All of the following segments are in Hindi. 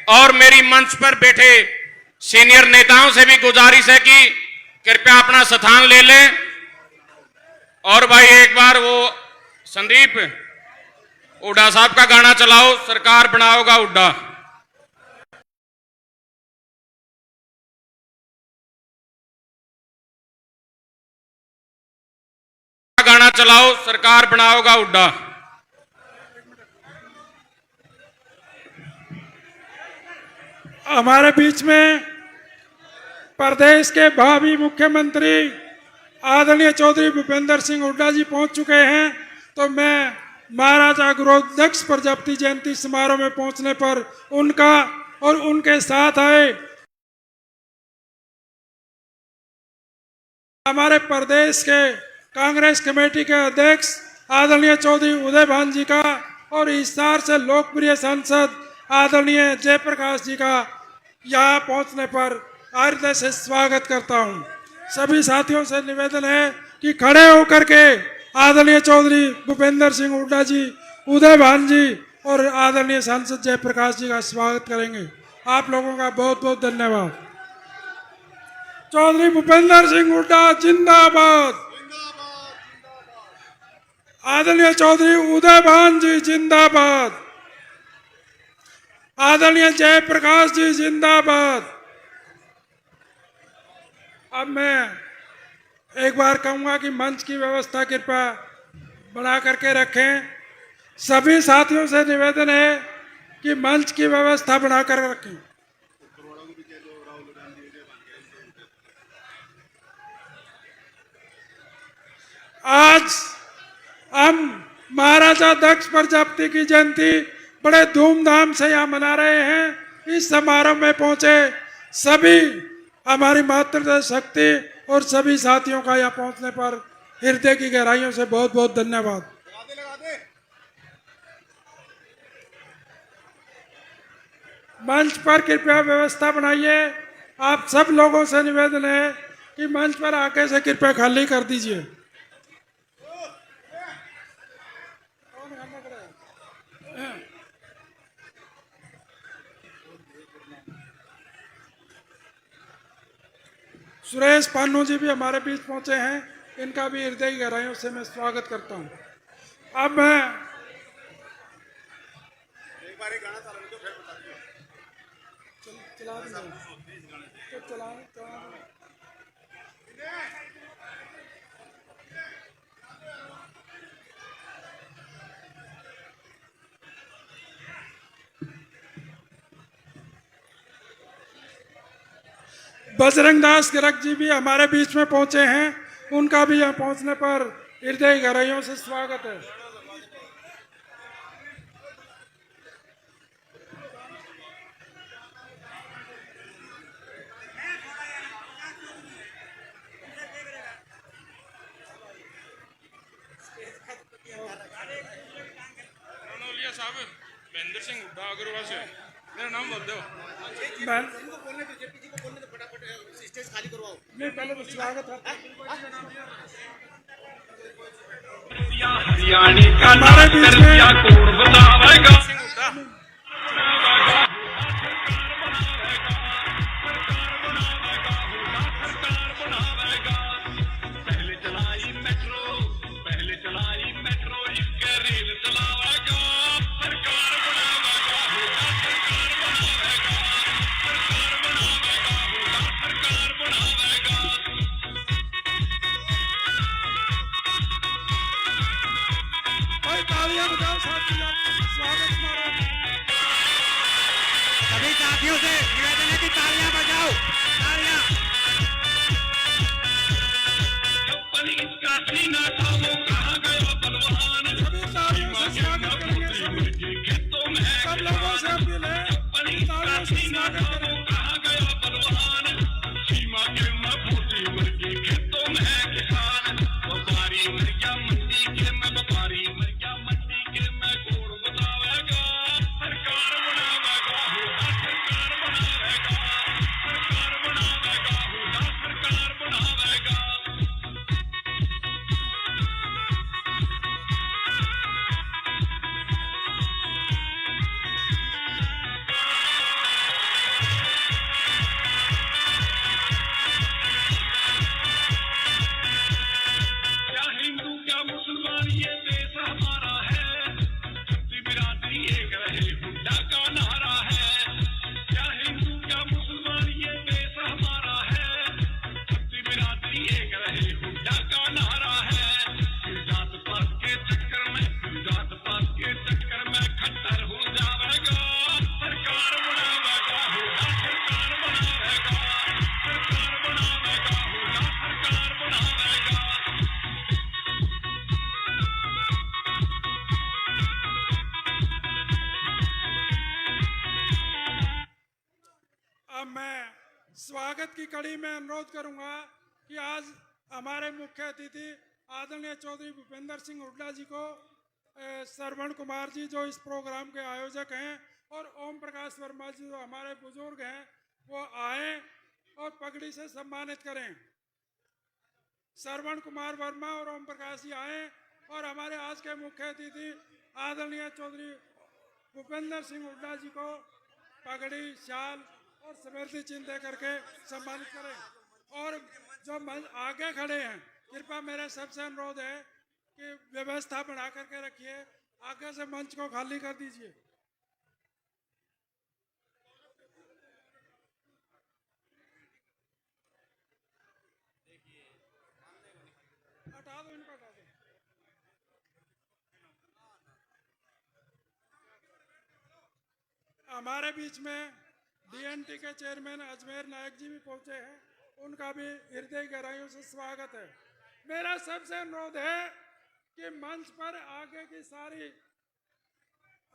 और मेरी मंच पर बैठे सीनियर नेताओं से भी गुजारिश है कि कृपया अपना स्थान ले लें। और भाई एक बार वो संदीप हुड्डा साहब का गाना चलाओ, सरकार बनाओगा हुड्डा। गाना चलाओ, सरकार बनाओगा हुड्डा। हमारे बीच में प्रदेश के भावी मुख्यमंत्री आदरणीय चौधरी भूपेंद्र सिंह हुड्डा जी पहुंच चुके हैं। तो मैं महाराजा गुरुदक्ष प्रजापति जयंती समारोह में पहुंचने पर उनका और उनके साथ आए हमारे प्रदेश के कांग्रेस कमेटी के अध्यक्ष आदरणीय चौधरी उदय भान जी का और हिसार से लोकप्रिय सांसद आदरणीय जयप्रकाश जी का यहाँ पहुँचने पर हृदय से स्वागत करता हूँ। सभी साथियों से निवेदन है कि खड़े होकर के आदरणीय चौधरी भूपेंद्र सिंह हुड्डा जी, उदय भान जी और आदरणीय सांसद जयप्रकाश जी का स्वागत करेंगे। आप लोगों का बहुत बहुत धन्यवाद। चौधरी भूपेंद्र सिंह हुड्डा जिंदाबाद। आदरणीय चौधरी उदय भान जी जिंदाबाद। आदरणीय जयप्रकाश जी जिंदाबाद। अब मैं एक बार कहूंगा कि मंच की व्यवस्था कृपया बना करके रखें। सभी साथियों से निवेदन है कि मंच की व्यवस्था बनाकर रखें। आज हम महाराजा दक्ष प्रजापति की जयंती बड़े धूमधाम से यहाँ मना रहे हैं। इस समारोह में पहुंचे सभी हमारी मातृ शक्ति और सभी साथियों का यहाँ पहुंचने पर हृदय की गहराइयों से बहुत बहुत धन्यवाद। मंच पर कृपया व्यवस्था बनाइए। आप सब लोगों से निवेदन है कि मंच पर आके से कृपया खाली कर दीजिए। सुरेश पानू जी भी हमारे बीच पहुंचे हैं, इनका भी हृदय की गहराइयों से मैं स्वागत करता हूं। अब मैं एक बार गाना चला बजरंग दास गिरक जी भी हमारे बीच में पहुंचे हैं, उनका भी यहाँ पहुंचने पर हृदय गहराइयों से स्वागत है। भूपेंद्र सिंह हुड्डा अग्रवाल से मेरा नाम बोल दो। स्टेज खाली करवाओ। नहीं, पहले तो स्वागत है। हमारे बीच में सभी साथियों से निवेदन है कि तालियां बजाओ, तालियां। सब लोगों से अपील है, तालियों से स्वागत करें। अब मैं स्वागत की कड़ी में अनुरोध करूंगा कि आज हमारे मुख्य अतिथि आदरणीय चौधरी भूपेंद्र सिंह हुड्डा जी को श्रवण कुमार जी जो इस प्रोग्राम के आयोजक हैं और ओम प्रकाश वर्मा जी जो हमारे बुजुर्ग हैं वो आए और पगड़ी से सम्मानित करें। श्रवण कुमार वर्मा और ओम प्रकाश जी आए और हमारे आज के मुख्य अतिथि आदरणीय चौधरी भूपेंद्र सिंह हुड्डा जी को पगड़ी, शाल और स्मृति चिन्ह दे करके सम्मानित करें। और जो आगे खड़े हैं कृपया मेरे सबसे अनुरोध है कि व्यवस्था बना करके रखिए, आगे से मंच को खाली कर दीजिए। हटा दो इनको, हटा दो। हमारे बीच में डीएनटी के चेयरमैन अजमेर नायक जी भी पहुंचे हैं, उनका भी हृदय गहराइयों से स्वागत है। मेरा सबसे अनुरोध है कि मंच पर आगे की सारी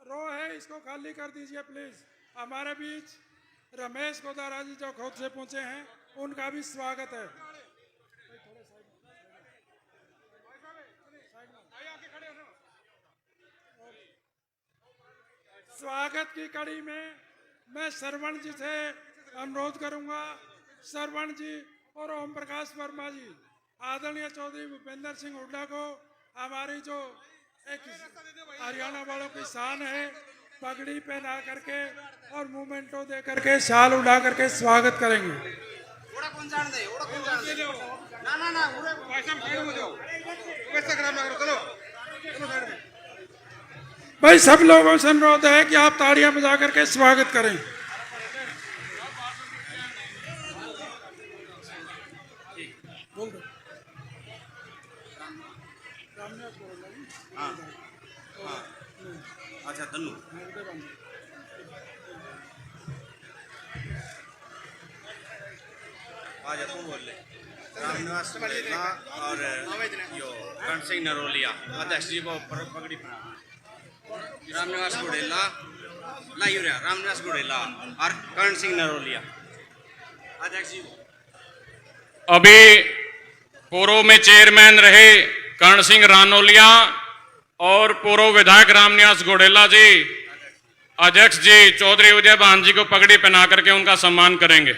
रो है इसको खाली कर दीजिए प्लीज। हमारे बीच रमेश गोदारा जी जो खुद से पहुंचे हैं उनका भी स्वागत है। स्वागत की कड़ी में मैं श्रवण जी से अनुरोध करूंगा, श्रवण जी और ओम प्रकाश वर्मा जी आदरणीय चौधरी भूपेंद्र सिंह हुड्डा को हमारी जो एक हरियाणा वालों की शान है पगड़ी पहना करके और मूवमेंटो दे करके शाल उड़ा करके स्वागत करेंगे। भाई सब लोगों से अनुरोध है कि आप ताड़ियां बजा करके स्वागत करें। अच्छा तन्नू आज तू बोल ले। रामनिवास गुड़ेला और यो कर्ण सिंह नरोलिया अध्यक्ष जी को पगड़ी पहना। रामनिवास गुड़ेला लाइयूरिया रामनिवास गुड़ेला और कर्ण सिंह नरोलिया अध्यक्ष जी को। अभी पूर्व में चेयरमैन रहे कर्ण सिंह रानोलिया और पूर्व विधायक रामनिवास गोडेला जी अध्यक्ष जी चौधरी उदय भान जी को पगड़ी पहना करके उनका सम्मान करेंगे।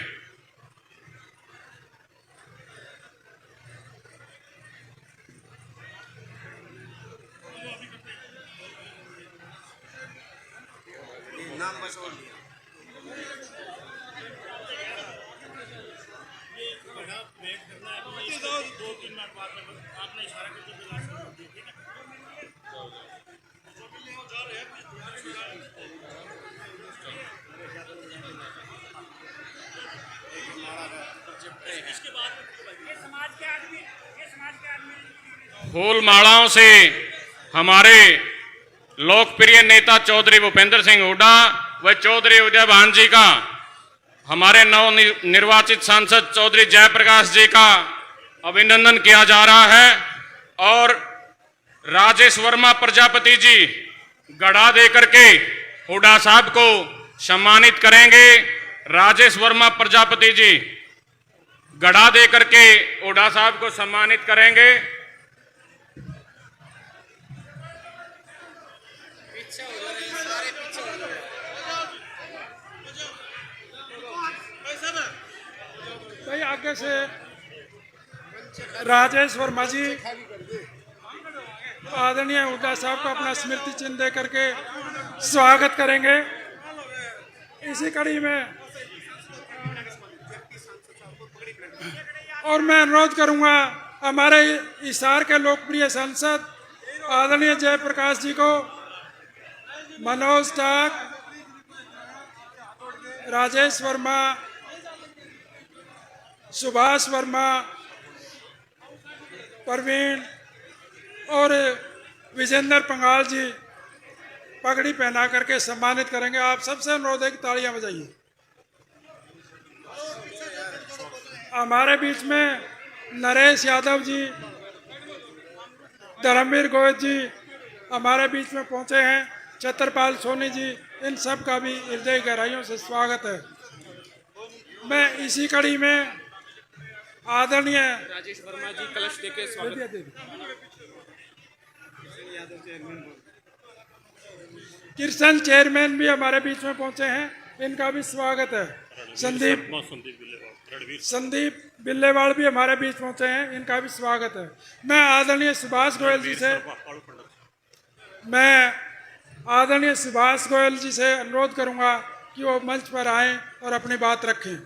नाम बस और लिया। फूल मालाओं से हमारे लोकप्रिय नेता चौधरी भूपेंद्र सिंह हुड्डा व चौधरी उदय भान जी का, हमारे नव निर्वाचित सांसद चौधरी जयप्रकाश जी का अभिनंदन किया जा रहा है और राजेश वर्मा प्रजापति जी गड़ा दे करके हुड्डा साहब को सम्मानित करेंगे। राजेश वर्मा प्रजापति जी गड़ा दे करके हुड्डा साहब को सम्मानित करेंगे। भाई आगे से राजेश वर्मा जी आदरणीय हुड्डा साहब को अपना स्मृति चिन्ह दे करके स्वागत करेंगे। इसी कड़ी में और मैं अनुरोध करूंगा हमारे हिसार के लोकप्रिय सांसद आदरणीय जयप्रकाश जी को मनोज डाक, राजेश वर्मा, सुभाष वर्मा, प्रवीण और विजेंद्र पंगाल जी पगड़ी पहना करके सम्मानित करेंगे। आप सबसे अनुरोध है कि तालियां बजाइए। हमारे बीच में नरेश यादव जी, धर्मवीर गोविंद जी हमारे बीच में पहुंचे हैं, छत्रपाल सोनी जी, इन सब का भी हृदय गहराइयों से स्वागत है। मैं इसी कड़ी में आदरणीय राजेश वर्मा जी कलश देके स्वागत। किशन चेयरमैन भी हमारे बीच में पहुंचे हैं, इनका भी स्वागत है। संदीप बिल्लेवाड़ भी हमारे बीच पहुंचे हैं, इनका भी स्वागत है। मैं आदरणीय सुभाष गोयल जी से अनुरोध करूंगा कि वो मंच पर आएं और अपनी बात रखें।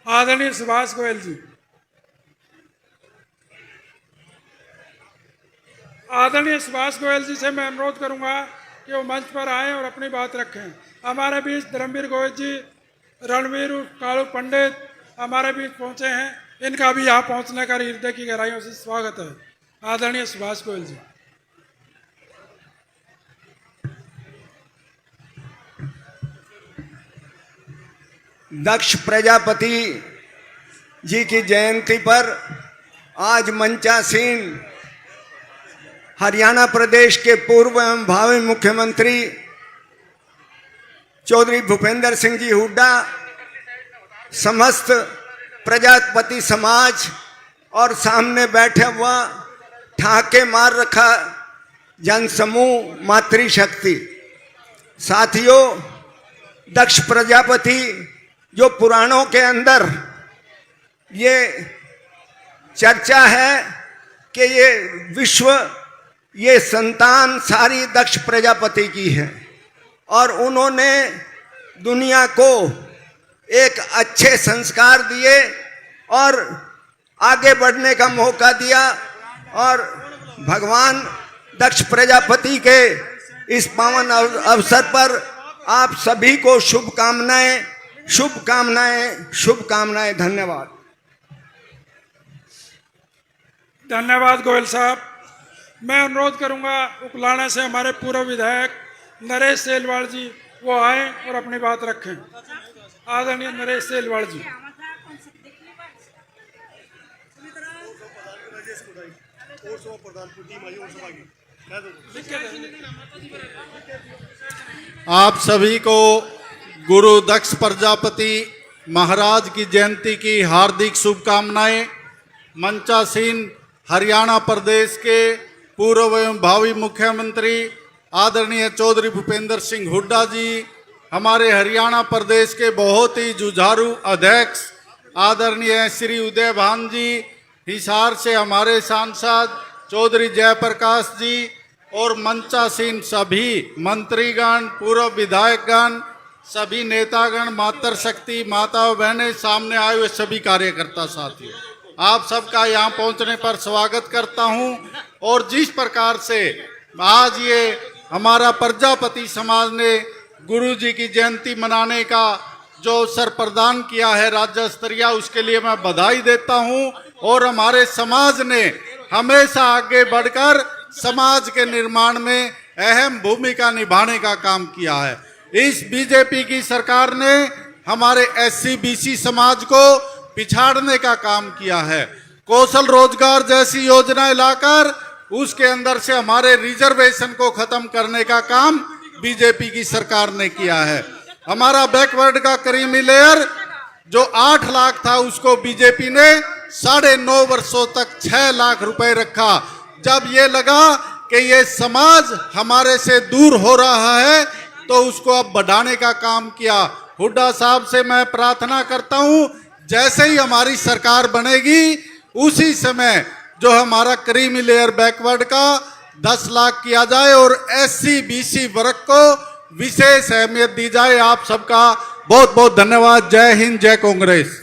आदरणीय सुभाष गोयल जी। आदरणीय सुभाष गोयल जी से मैं अनुरोध करूंगा कि वो मंच पर आएं और अपनी बात रखें। हमारे बीच धर्मवीर गोयल जी, रणवीर कालू पंडित हमारे बीच पहुंचे हैं, इनका भी यहाँ पहुंचने का हृदय की गहराइयों से स्वागत है। आदरणीय सुभाष गोयल जी। दक्ष प्रजापति जी की जयंती पर आज मंचासीन हरियाणा प्रदेश के पूर्व एवं भावी मुख्यमंत्री चौधरी भूपेंद्र सिंह जी हुड्डा, समस्त प्रजापति समाज और सामने बैठे हुआ ठाके मार रखा जनसमूह मातृशक्ति। साथियों, दक्ष प्रजापति जो पुराणों के अंदर ये चर्चा है कि ये संतान सारी दक्ष प्रजापति की है और उन्होंने दुनिया को एक अच्छे संस्कार दिए और आगे बढ़ने का मौका दिया। और भगवान दक्ष प्रजापति के इस पावन अवसर पर आप सभी को शुभकामनाएं, शुभकामनाएं, शुभकामनाएं। धन्यवाद। धन्यवाद गोयल साहब। मैं अनुरोध करूंगा उकलाना से हमारे पूर्व विधायक नरेश सेलवाड़ जी वो आए और अपनी बात रखें। आदरणीय नरेश सेलवाड़ जी। आप सभी को गुरु दक्ष प्रजापति महाराज की जयंती की हार्दिक शुभकामनाएं। मंचासीन हरियाणा प्रदेश के पूर्व एवं भावी मुख्यमंत्री आदरणीय चौधरी भूपेंद्र सिंह हुड्डा जी, हमारे हरियाणा प्रदेश के बहुत ही जुझारू अध्यक्ष आदरणीय श्री उदय भान जी, हिसार से हमारे सांसद चौधरी जयप्रकाश जी और मंचासीन सभी मंत्रीगण, पूर्व विधायकगण, सभी नेतागण, मातृशक्ति माताओं बहनें, सामने आए हुए सभी कार्यकर्ता साथियों, आप सबका यहाँ पहुँचने पर स्वागत करता हूँ। और जिस प्रकार से आज ये हमारा प्रजापति समाज ने गुरु जी की जयंती मनाने का जो अवसर प्रदान किया है राज्य स्तरीय, उसके लिए मैं बधाई देता हूँ। और हमारे समाज ने हमेशा आगे बढ़कर समाज के निर्माण में अहम भूमिका निभाने का काम किया है। इस बीजेपी की सरकार ने हमारे एससी बीसी समाज को पिछाड़ने का काम किया है। कौशल रोजगार जैसी योजनाएं लाकर उसके अंदर से हमारे रिजर्वेशन को खत्म करने का काम बीजेपी की सरकार ने किया है। हमारा बैकवर्ड का क्रीमी लेयर जो 8 लाख था उसको बीजेपी ने 9.5 वर्षों तक 6 लाख रुपए रखा। जब ये लगा कि ये समाज हमारे से दूर हो रहा है तो उसको अब बढ़ाने का काम किया। हुड्डा साहब से मैं प्रार्थना करता हूं, जैसे ही हमारी सरकार बनेगी उसी समय जो हमारा क्रीमी लेयर बैकवर्ड का 10 लाख किया जाए और एससी बीसी वर्ग को विशेष अहमियत दी जाए। आप सबका बहुत बहुत धन्यवाद। जय हिंद, जय कांग्रेस।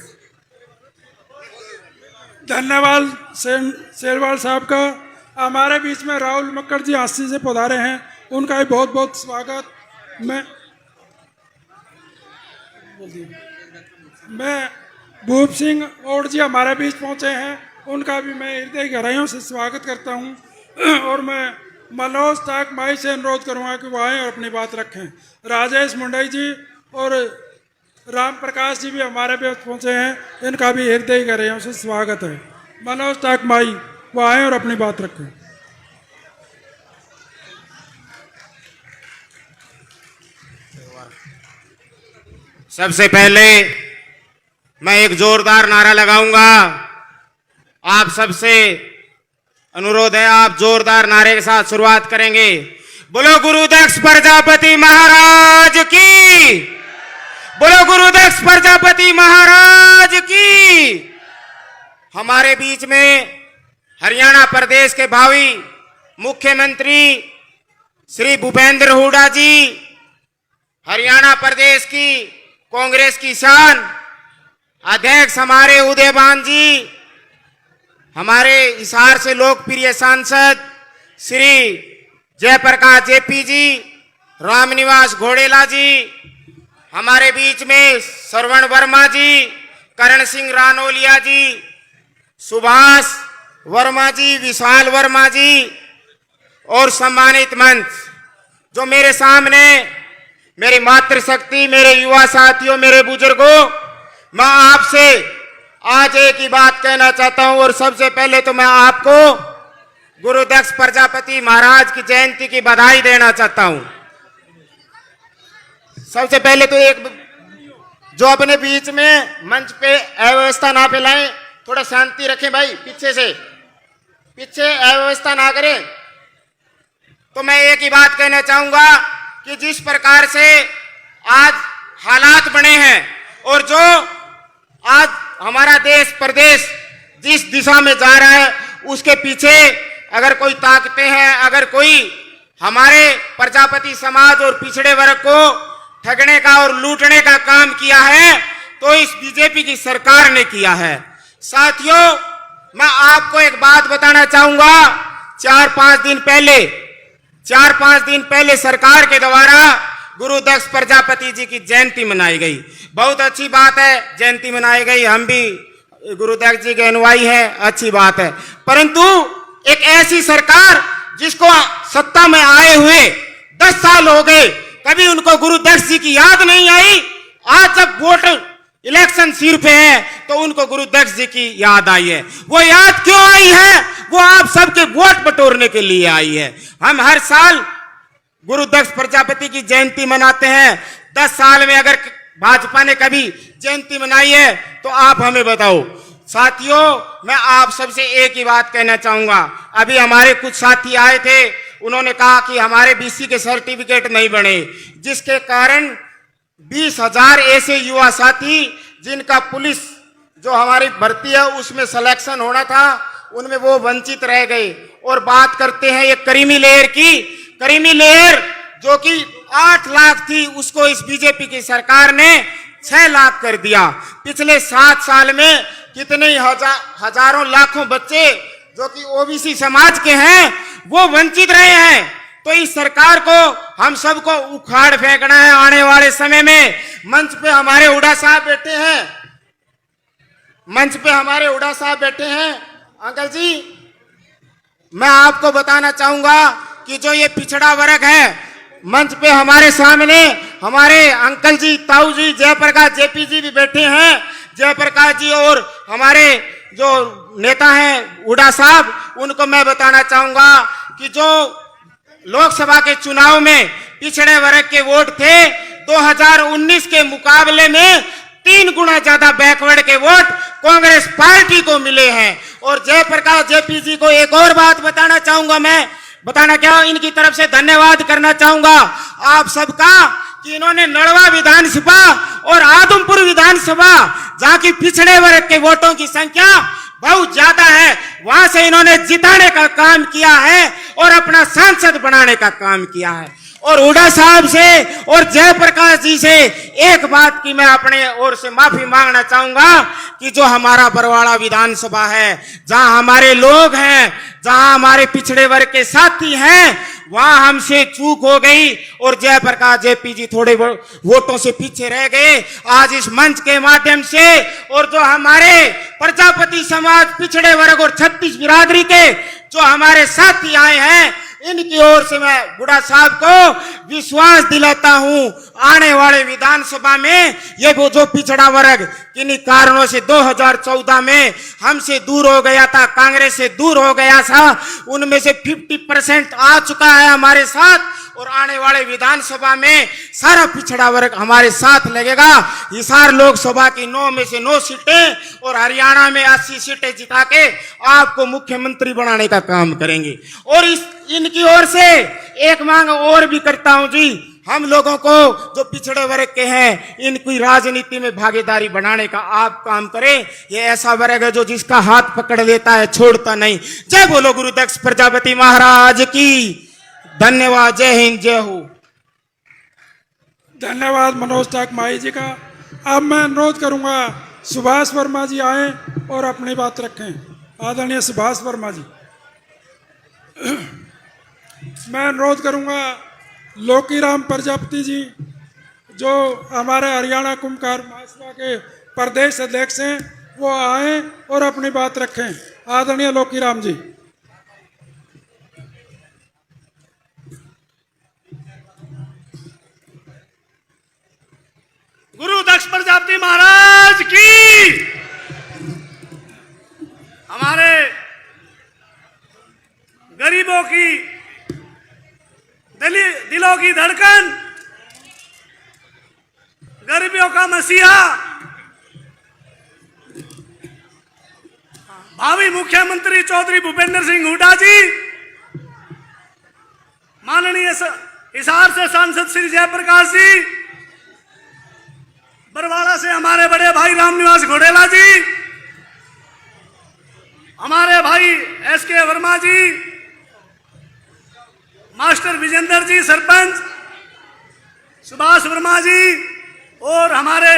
धन्यवाद सेलवाल साहब का। हमारे बीच में राहुल मक्कड़ जी हांसी से पधारे हैं, उनका भी बहुत बहुत स्वागत। मैं भूप सिंह और जी हमारे बीच पहुंचे हैं, उनका भी मैं हृदय गहराइयों से स्वागत करता हूं। और मैं मनोज ताक माई से अनुरोध करूंगा कि वो आएँ और अपनी बात रखें। राजेश मुंडई जी और राम प्रकाश जी भी हमारे बीच पहुंचे हैं, इनका भी हृदय गहराइयों से स्वागत है। मनोज ताक माई वो आएँ और अपनी बात रखें। सबसे पहले मैं एक जोरदार नारा लगाऊंगा। आप सबसे अनुरोध है, आप जोरदार नारे के साथ शुरुआत करेंगे। बोलो गुरुदक्ष प्रजापति महाराज की, बोलो गुरुदक्ष प्रजापति महाराज की। हमारे बीच में हरियाणा प्रदेश के भावी मुख्यमंत्री श्री भूपेंद्र हुड्डा जी, हरियाणा प्रदेश की कांग्रेस की शान अध्यक्ष हमारे उदयभान जी, हमारे हिसार से लोकप्रिय सांसद श्री जयप्रकाश जेपी जी, रामनिवास घोड़ेला जी, हमारे बीच में श्रवण वर्मा जी, करण सिंह रानोलिया जी, सुभाष वर्मा जी, विशाल वर्मा जी और सम्मानित मंच जो मेरे सामने, मेरी मातृशक्ति, मेरे युवा साथियों, मेरे बुजुर्गों, मैं आपसे आज एक ही बात कहना चाहता हूं। और सबसे पहले तो मैं आपको गुरुदक्ष प्रजापति महाराज की जयंती की बधाई देना चाहता हूं। सबसे पहले तो एक जो अपने बीच में मंच पे अव्यवस्था ना फैलाएं, थोड़ा शांति रखें भाई, पीछे अव्यवस्था ना करें। तो मैं एक ही बात कहना चाहूंगा कि जिस प्रकार से आज हालात बने हैं और जो आज हमारा देश प्रदेश जिस दिशा में जा रहा है, उसके पीछे अगर कोई ताकतें हैं, अगर कोई हमारे प्रजापति समाज और पिछड़े वर्ग को ठगने का और लूटने का काम किया है, तो इस बीजेपी की सरकार ने किया है। साथियों, मैं आपको एक बात बताना चाहूंगा। 4-5 दिन पहले सरकार के द्वारा गुरुदक्ष प्रजापति जी की जयंती मनाई गई। बहुत अच्छी बात है, जयंती मनाई गई, हम भी गुरुदक्ष जी के अनुयायी हैं, अच्छी बात है। परंतु एक ऐसी सरकार जिसको सत्ता में आए हुए 10 साल हो गए, कभी उनको गुरुदक्ष जी की याद नहीं आई। आज जब वोट इलेक्शन सिर पे है तो उनको गुरुदक्ष जी की याद आई है। वो याद क्यों आई है? वो आप सबके वोट बटोरने के लिए आई है। हम हर साल गुरुदक्ष प्रजापति की जयंती मनाते हैं। 10 साल में अगर भाजपा ने कभी जयंती मनाई है तो आप हमें बताओ। साथियों, मैं आप सबसे एक ही बात कहना चाहूंगा। अभी हमारे कुछ साथी आए थे, उन्होंने कहा कि हमारे बीसी के सर्टिफिकेट नहीं बने, जिसके कारण 20,000 ऐसे युवा साथी जिनका पुलिस जो हमारी भर्ती है उसमें सिलेक्शन होना था, उनमें वो वंचित रह गए। और बात करते हैं ये करीमी लेयर की, करीमी लेयर जो कि 8 लाख थी, उसको इस बीजेपी की सरकार ने 6 लाख कर दिया। पिछले 7 साल में कितने हजारों लाखों बच्चे जो कि ओबीसी समाज के हैं वो वंचित रहे हैं। तो इस सरकार को हम सबको उखाड़ फेंकना है आने वाले समय में। मंच पे हमारे हुड्डा साहब बैठे हैं, मंच पे हमारे हुड्डा साहब बैठे हैं। अंकल जी, मैं आपको बताना चाहूंगा कि जो ये पिछड़ा वर्ग है, मंच पे हमारे सामने हमारे अंकल जी, ताऊ जी, जयप्रकाश जेपी जी भी बैठे हैं। जयप्रकाश जी और हमारे जो नेता हैं हुड्डा साहब, उनको मैं बताना चाहूंगा कि जो लोकसभा के चुनाव में पिछड़े वर्ग के वोट थे, 2019 के मुकाबले में 3 गुना ज्यादा बैकवर्ड के वोट कांग्रेस पार्टी को मिले हैं। और जयप्रकाश जेपी जी को एक और बात बताना चाहूंगा, मैं बताना क्या, इनकी तरफ से धन्यवाद करना चाहूंगा आप सबका कि इन्होंने नड़वा विधानसभा और आदमपुर विधानसभा, जहां की पिछड़े वर्ग के वोटों की संख्या बहुत ज्यादा है, वहां से इन्होंने जिताने का काम किया है और अपना सांसद बनाने का काम किया है। और हुड्डा साहब से और जयप्रकाश जी से एक बात की मैं अपने ओर से माफी मांगना चाहूंगा कि जो हमारा बरवाड़ा विधानसभा है, जहां हमारे लोग हैं, जहां हमारे पिछड़े वर्ग के साथी हैं, वहां हमसे चूक हो गई और जयप्रकाश जेपी जी थोड़े वोटों से पीछे रह गए। आज इस मंच के माध्यम से और जो हमारे प्रजापति समाज, पिछड़े वर्ग और 36 बिरादरी के जो हमारे साथी आए हैं, इनकी ओर से मैं हुड्डा साहब को विश्वास दिलाता हूं आने वाले विधानसभा में ये वो जो पिछड़ा वर्ग किन्हीं कारणों से 2014 में हमसे दूर हो गया था, कांग्रेस से दूर हो गया था, उनमें से 50% आ चुका है हमारे साथ और आने वाले विधानसभा में सारा पिछड़ा वर्ग हमारे साथ लगेगा। हिसार लोकसभा की 9 में से 9 सीटें और हरियाणा में 80 सीटें जिता के आपको मुख्यमंत्री बनाने का काम करेंगे। और इनकी ओर से एक मांग और भी करता हूं जी, हम लोगों को जो पिछड़े वर्ग के हैं इनकी राजनीति में भागीदारी बनाने का आप काम करें। ये ऐसा वर्ग है जो जिसका हाथ पकड़ लेता है छोड़ता नहीं। जय बोलो गुरुदक्ष प्रजापति महाराज की। धन्यवाद। जय हिंद, जय हो। धन्यवाद मनोज ठाक माई जी का। अब मैं अनुरोध करूंगा सुभाष वर्मा जी आए और अपनी बात रखें। आदरणीय सुभाष वर्मा जी। मैं अनुरोध करूंगा लोकीराम प्रजापति जी जो हमारे हरियाणा कुंभकार महासभा के प्रदेश अध्यक्ष हैं वो आए और अपनी बात रखें। आदरणीय लोकीराम जी। गुरु दक्ष प्रजापति महाराज की। हमारे गरीबों की दिलों की धड़कन, गरीबों का मसीहा, भावी मुख्यमंत्री चौधरी भूपेंद्र सिंह हुड्डा जी, माननीय हिसार से सांसद श्री जयप्रकाश जी, बरवाड़ा से हमारे बड़े भाई रामनिवास घोडेला जी, हमारे भाई एसके वर्मा जी, मास्टर विजेंद्र जी सरपंच, सुभाष वर्मा जी और हमारे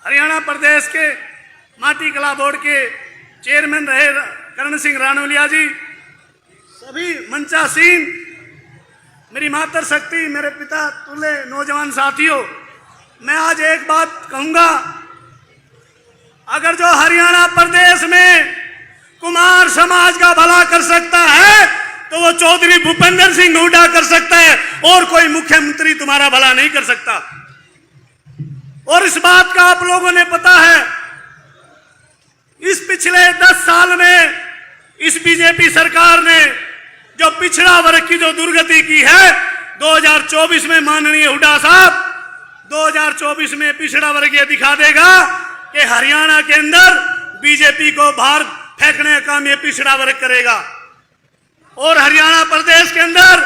हरियाणा प्रदेश के माटी कला बोर्ड के चेयरमैन रहे करण सिंह रानौलिया जी, सभी मंचासीन, मेरी मातर शक्ति, मेरे पिता तुल्य नौजवान साथियों, मैं आज एक बात कहूंगा। अगर जो हरियाणा प्रदेश में कुमार समाज का भला कर सकता है तो वो चौधरी भूपेंद्र सिंह हुड्डा कर सकता है और कोई मुख्यमंत्री तुम्हारा भला नहीं कर सकता। और इस बात का आप लोगों ने पता है, इस पिछले 10 साल में इस बीजेपी सरकार ने जो पिछड़ा वर्ग की जो दुर्गति की है, 2024 में माननीय हुड्डा साहब 2024 में पिछड़ा वर्ग ये दिखा देगा कि हरियाणा के अंदर बीजेपी को बाहर फेंकने का काम ये पिछड़ा वर्ग करेगा। और हरियाणा प्रदेश के अंदर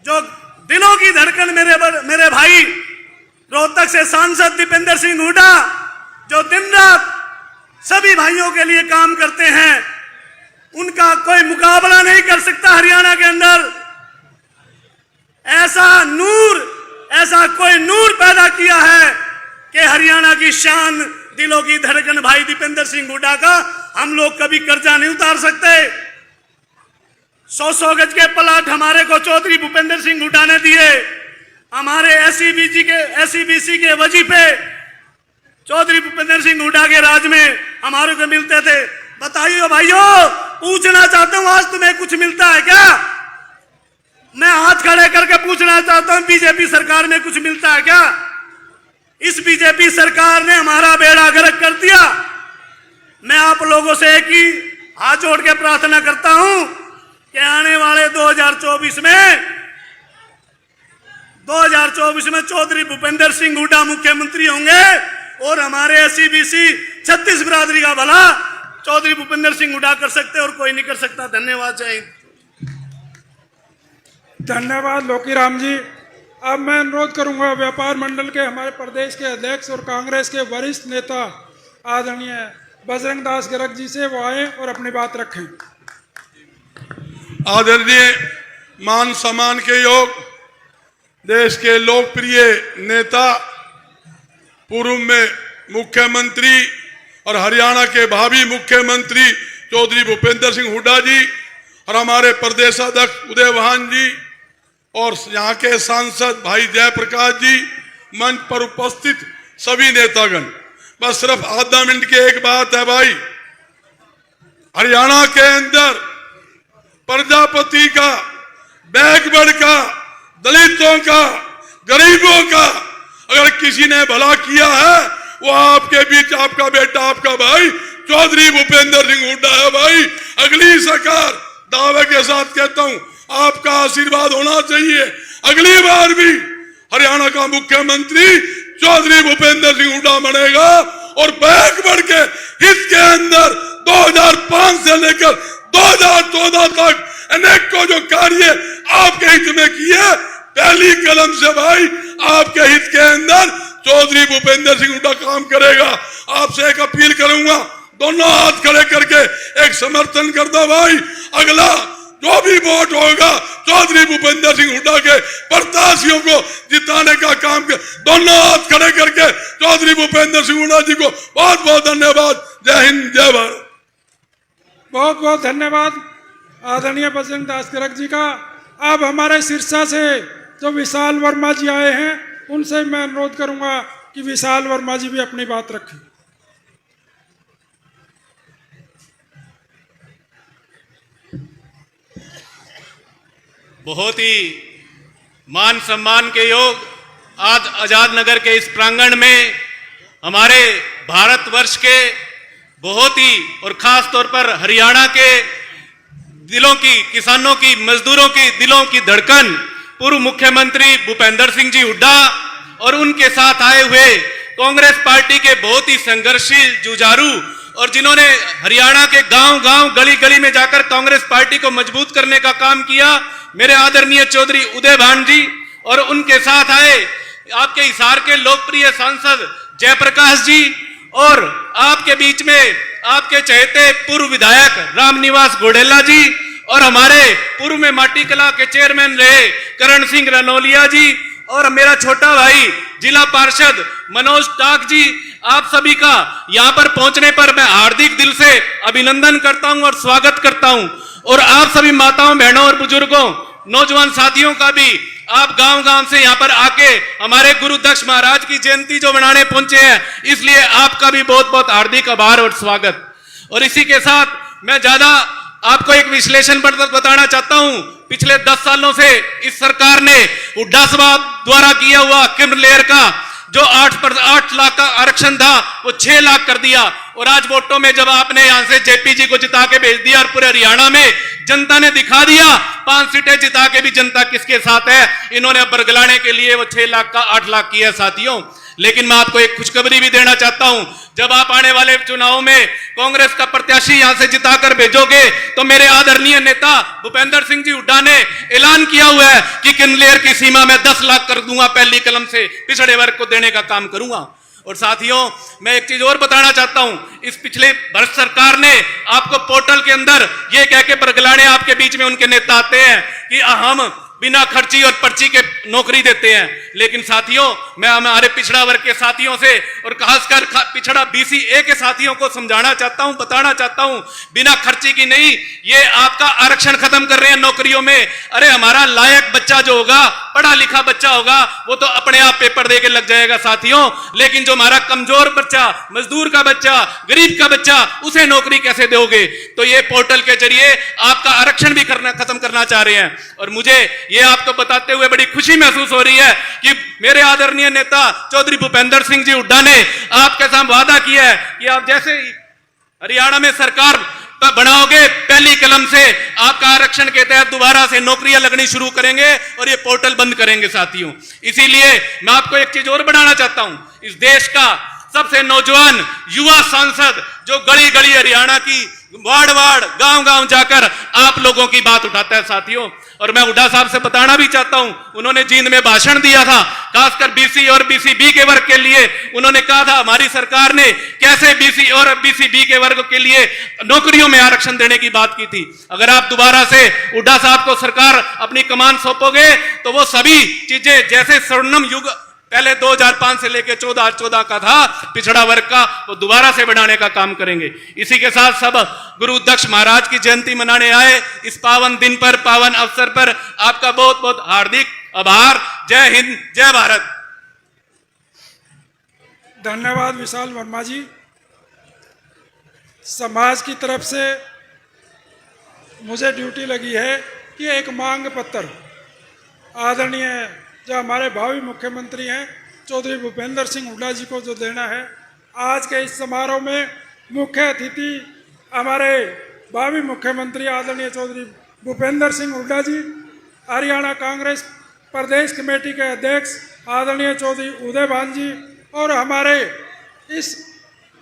जो दिलों की धड़कन मेरे भाई रोहतक से सांसद दीपेंद्र सिंह हुड्डा जो दिन रात सभी भाइयों के लिए काम करते हैं, उनका कोई मुकाबला नहीं कर सकता हरियाणा के अंदर। ऐसा कोई नूर पैदा किया है कि हरियाणा की शान, दिलों की धड़कन भाई दीपेंद्र सिंह हुड्डा का हम लोग कभी कर्जा नहीं उतार सकते। 100 गज के प्लाट हमारे को चौधरी भूपेंद्र सिंह हुड्डा ने दिए। हमारे एसईबीसी के वजीफे चौधरी भूपेंद्र सिंह हुड्डा के राज में हमारे को मिलते थे। बताइए भाइयों, पूछना चाहता हूं आज तुम्हें कुछ मिलता है क्या? मैं हाथ खड़े करके पूछना चाहता हूं, बीजेपी सरकार में कुछ मिलता है क्या? इस बीजेपी सरकार ने हमारा बेड़ा गर्क कर दिया। मैं आप लोगों से एक ही हाथ जोड़ के प्रार्थना करता हूं कि आने वाले 2024 में चौधरी भूपेंद्र सिंह हुड्डा मुख्यमंत्री होंगे और हमारे एसईबीसी 36 बिरादरी का भला चौधरी भूपेंद्र सिंह हुड्डा कर सकते और कोई नहीं कर सकता। धन्यवाद। जय हिंद। धन्यवाद लोकीराम जी। अब मैं अनुरोध करूंगा व्यापार मंडल के हमारे प्रदेश के अध्यक्ष और कांग्रेस के वरिष्ठ नेता आदरणीय बजरंग दास गर्ग जी से वो आए और अपनी बात रखें। आदरणीय मान सम्मान के योग देश के लोकप्रिय नेता, पूर्व में मुख्यमंत्री और हरियाणा के भावी मुख्यमंत्री चौधरी भूपेंद्र सिंह हुड्डा जी और हमारे प्रदेशाध्यक्ष उदयभान जी और यहाँ के सांसद भाई जयप्रकाश जी, मंच पर उपस्थित सभी नेतागण, बस सिर्फ आधा मिनट की एक बात है भाई। हरियाणा के अंदर प्रजापति का बैकवर्ड का, दलितों का, गरीबों का अगर किसी ने भला किया है वो आपके बीच आपका बेटा, आपका भाई चौधरी भूपेंद्र सिंह हुड्डा है। भाई अगली सरकार, दावे के साथ कहता हूं, आपका आशीर्वाद होना चाहिए। अगली बार भी हरियाणा का मुख्यमंत्री चौधरी भूपेंद्र सिंह हुड्डा बनेगा और बैकवर्ड के हित के अंदर 2005 से लेकर 2014 तक अनेकों जो कार्य आपके हित में किए, पहली कलम से भाई आपके हित के अंदर चौधरी भूपेंद्र सिंह हुड्डा काम करेगा। आपसे एक अपील करूंगा, दोनों हाथ खड़े करके एक समर्थन कर दो भाई। अगला जो भी वोट होगा चौधरी भूपेंद्र सिंह हुड्डा के प्रत्याशियों को जिताने का काम कर। दोनों हाथ खड़े करके चौधरी भूपेंद्र सिंह हुड्डा जी को बहुत बहुत धन्यवाद। जय हिंद, जय भारत। बहुत बहुत धन्यवाद आदरणीय बजरंग दास तिलक जी का। अब हमारे सिरसा से जो विशाल वर्मा जी आए हैं उनसे मैं अनुरोध करूंगा कि विशाल वर्मा जी भी अपनी बात रखें। बहुत ही मान सम्मान के योग आज आजाद नगर के इस प्रांगण में हमारे भारतवर्ष के बहुत ही और खास तौर पर हरियाणा के दिलों की, किसानों की, मजदूरों की दिलों की धड़कन पूर्व मुख्यमंत्री भूपेंद्र सिंह जी हुड्डा और उनके साथ आए हुए कांग्रेस पार्टी के बहुत ही संघर्षशील जुझारू और जिन्होंने हरियाणा के गांव-गांव, गली-गली में जाकर कांग्रेस पार्टी को मजबूत करने का काम किया, मेरे आदरणीय चौधरी उदय भान जी और उनके साथ आए आपके हिसार के लोकप्रिय सांसद जयप्रकाश जी और आपके बीच में आपके चहेते पूर्व विधायक रामनिवास घोडेला जी और हमारे पूर्व में माटी कला के चेयरमैन रहे करण सिंह रनौलिया जी और मेरा छोटा भाई जिला पार्षद मनोज टाक जी, आप सभी का यहाँ पर पहुंचने पर मैं हार्दिक दिल से अभिनंदन करता हूं और स्वागत करता हूं। और आप सभी माताओं, बहनों और बुजुर्गों, नौजवान साथियों का भी आप गांव-गांव से यहाँ पर आके हमारे गुरु दक्ष महाराज की जयंती जो मनाने पहुंचे हैं, इसलिए आपका भी बहुत बहुत हार्दिक आभार और स्वागत। और इसी के साथ मैं ज्यादा आपको एक विश्लेषण बताना चाहता हूं। पिछले 10 सालों से इस सरकार ने हुड्डा सभा द्वारा किया हुआ किम लेयर का जो 8 लाख का आरक्षण था वो 6 लाख कर दिया। और आज वोटों में जब आपने यहां से जेपी जी को जिता के भेज दिया और पूरे हरियाणा में जनता ने दिखा दिया 5 सीटें जिता के भी जनता किसके साथ है, इन्होंने बरगलाने के लिए वो 6 लाख का 8 लाख किया साथियों। लेकिन मैं आपको एक खुशखबरी भी देना चाहता हूं, जब आप आने वाले चुनाव में कांग्रेस का प्रत्याशी यहां से जिताकर भेजोगे तो मेरे आदरणीय नेता भूपेंद्र सिंह जी हुड्डा ने ऐलान किया हुआ है कि किन्नलेर की सीमा में 10 लाख कर दूंगा, पहली कलम से पिछड़े वर्ग को देने का काम करूंगा। और साथियों मैं एक चीज और बताना चाहता हूं, इस पिछले वर्ष सरकार ने आपको पोर्टल के अंदर ये कह के बरगलाने आपके बीच में उनके नेता आते हैं कि हम बिना खर्ची और पर्ची के नौकरी देते हैं। लेकिन साथियों मैं हमारे पिछड़ा वर्ग के साथियों से और खासकर पिछड़ा BCA के साथियों को समझाना चाहता हूं, बताना चाहता हूं, बिना खर्ची की नहीं, ये आपका आरक्षण खत्म कर रहे हैं नौकरियों में। अरे हमारा लायक बच्चा जो होगा, पढ़ा लिखा बच्चा होगा, वो तो अपने आप पेपर दे के लग जाएगा साथियों। लेकिन जो हमारा कमजोर बच्चा, मजदूर का बच्चा, गरीब का बच्चा, उसे नौकरी कैसे दोगे? तो ये पोर्टल के जरिए आपका आरक्षण भी खत्म करना चाह रहे हैं। और मुझे ये आपको बताते हुए बड़ी खुशी महसूस हो रही है कि मेरे आदरणीय नेता चौधरी भूपेंद्र सिंह जी हुड्डा ने आपके साथ वादा किया है कि आप जैसे ही हरियाणा में सरकार बनाओगे, पहली कलम से आपका आरक्षण के तहत दोबारा से नौकरियां लगनी शुरू करेंगे और ये पोर्टल बंद करेंगे साथियों। इसीलिए मैं आपको एक चीज और बताना चाहता हूं, इस देश का सबसे नौजवान युवा सांसद जो गली गली हरियाणा की वार्ड वार्ड गांव गांव जाकर आप लोगों की बात उठाता है साथियों। और मैं हुड्डा साहब से बताना भी चाहता हूं, उन्होंने जींद में भाषण दिया था, खासकर BC और BCB के वर्ग के लिए। उन्होंने कहा था हमारी सरकार ने कैसे BC और BCB के वर्ग के लिए नौकरियों में आरक्षण देने की बात की थी। अगर आप दोबारा से हुड्डा साहब को सरकार अपनी कमान सौंपोगे तो वो सभी चीजें जैसे स्वर्णिम युग पहले 2005 से लेकर 14 का था पिछड़ा वर्ग का, वो दोबारा से बढ़ाने का काम करेंगे। इसी के साथ सब गुरु दक्ष महाराज की जयंती मनाने आए इस पावन दिन पर, पावन अवसर पर आपका बहुत बहुत हार्दिक आभार। जय हिंद, जय भारत। धन्यवाद विशाल वर्मा जी। समाज की तरफ से मुझे ड्यूटी लगी है कि एक मांग पत्र आदरणीय जो हमारे भावी मुख्यमंत्री हैं चौधरी भूपेंद्र सिंह हुड्डा जी को जो देना है। आज के इस समारोह में मुख्य अतिथि हमारे भावी मुख्यमंत्री आदरणीय चौधरी भूपेंद्र सिंह हुड्डा जी, हरियाणा कांग्रेस प्रदेश कमेटी के अध्यक्ष आदरणीय चौधरी उदय भान जी और हमारे इस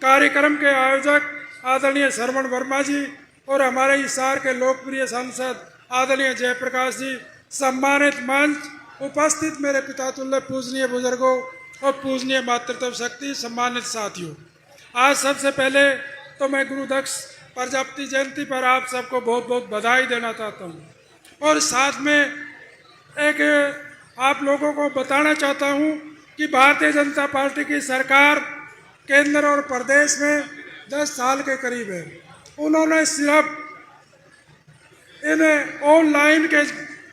कार्यक्रम के आयोजक आदरणीय श्रवण वर्मा जी और हमारे हिसार के लोकप्रिय सांसद आदरणीय जयप्रकाश जी, सम्मानित मंच, उपस्थित मेरे पिता तुल्य पूजनीय बुजुर्गों और पूजनीय मातृत्व शक्ति, सम्मानित साथियों, आज सबसे पहले तो मैं गुरु दक्ष प्रजापति जयंती पर आप सबको बहुत बहुत बधाई देना चाहता हूँ और साथ में एक आप लोगों को बताना चाहता हूँ कि भारतीय जनता पार्टी की सरकार केंद्र और प्रदेश में 10 साल के करीब है। उन्होंने सिर्फ इन्हें ऑनलाइन के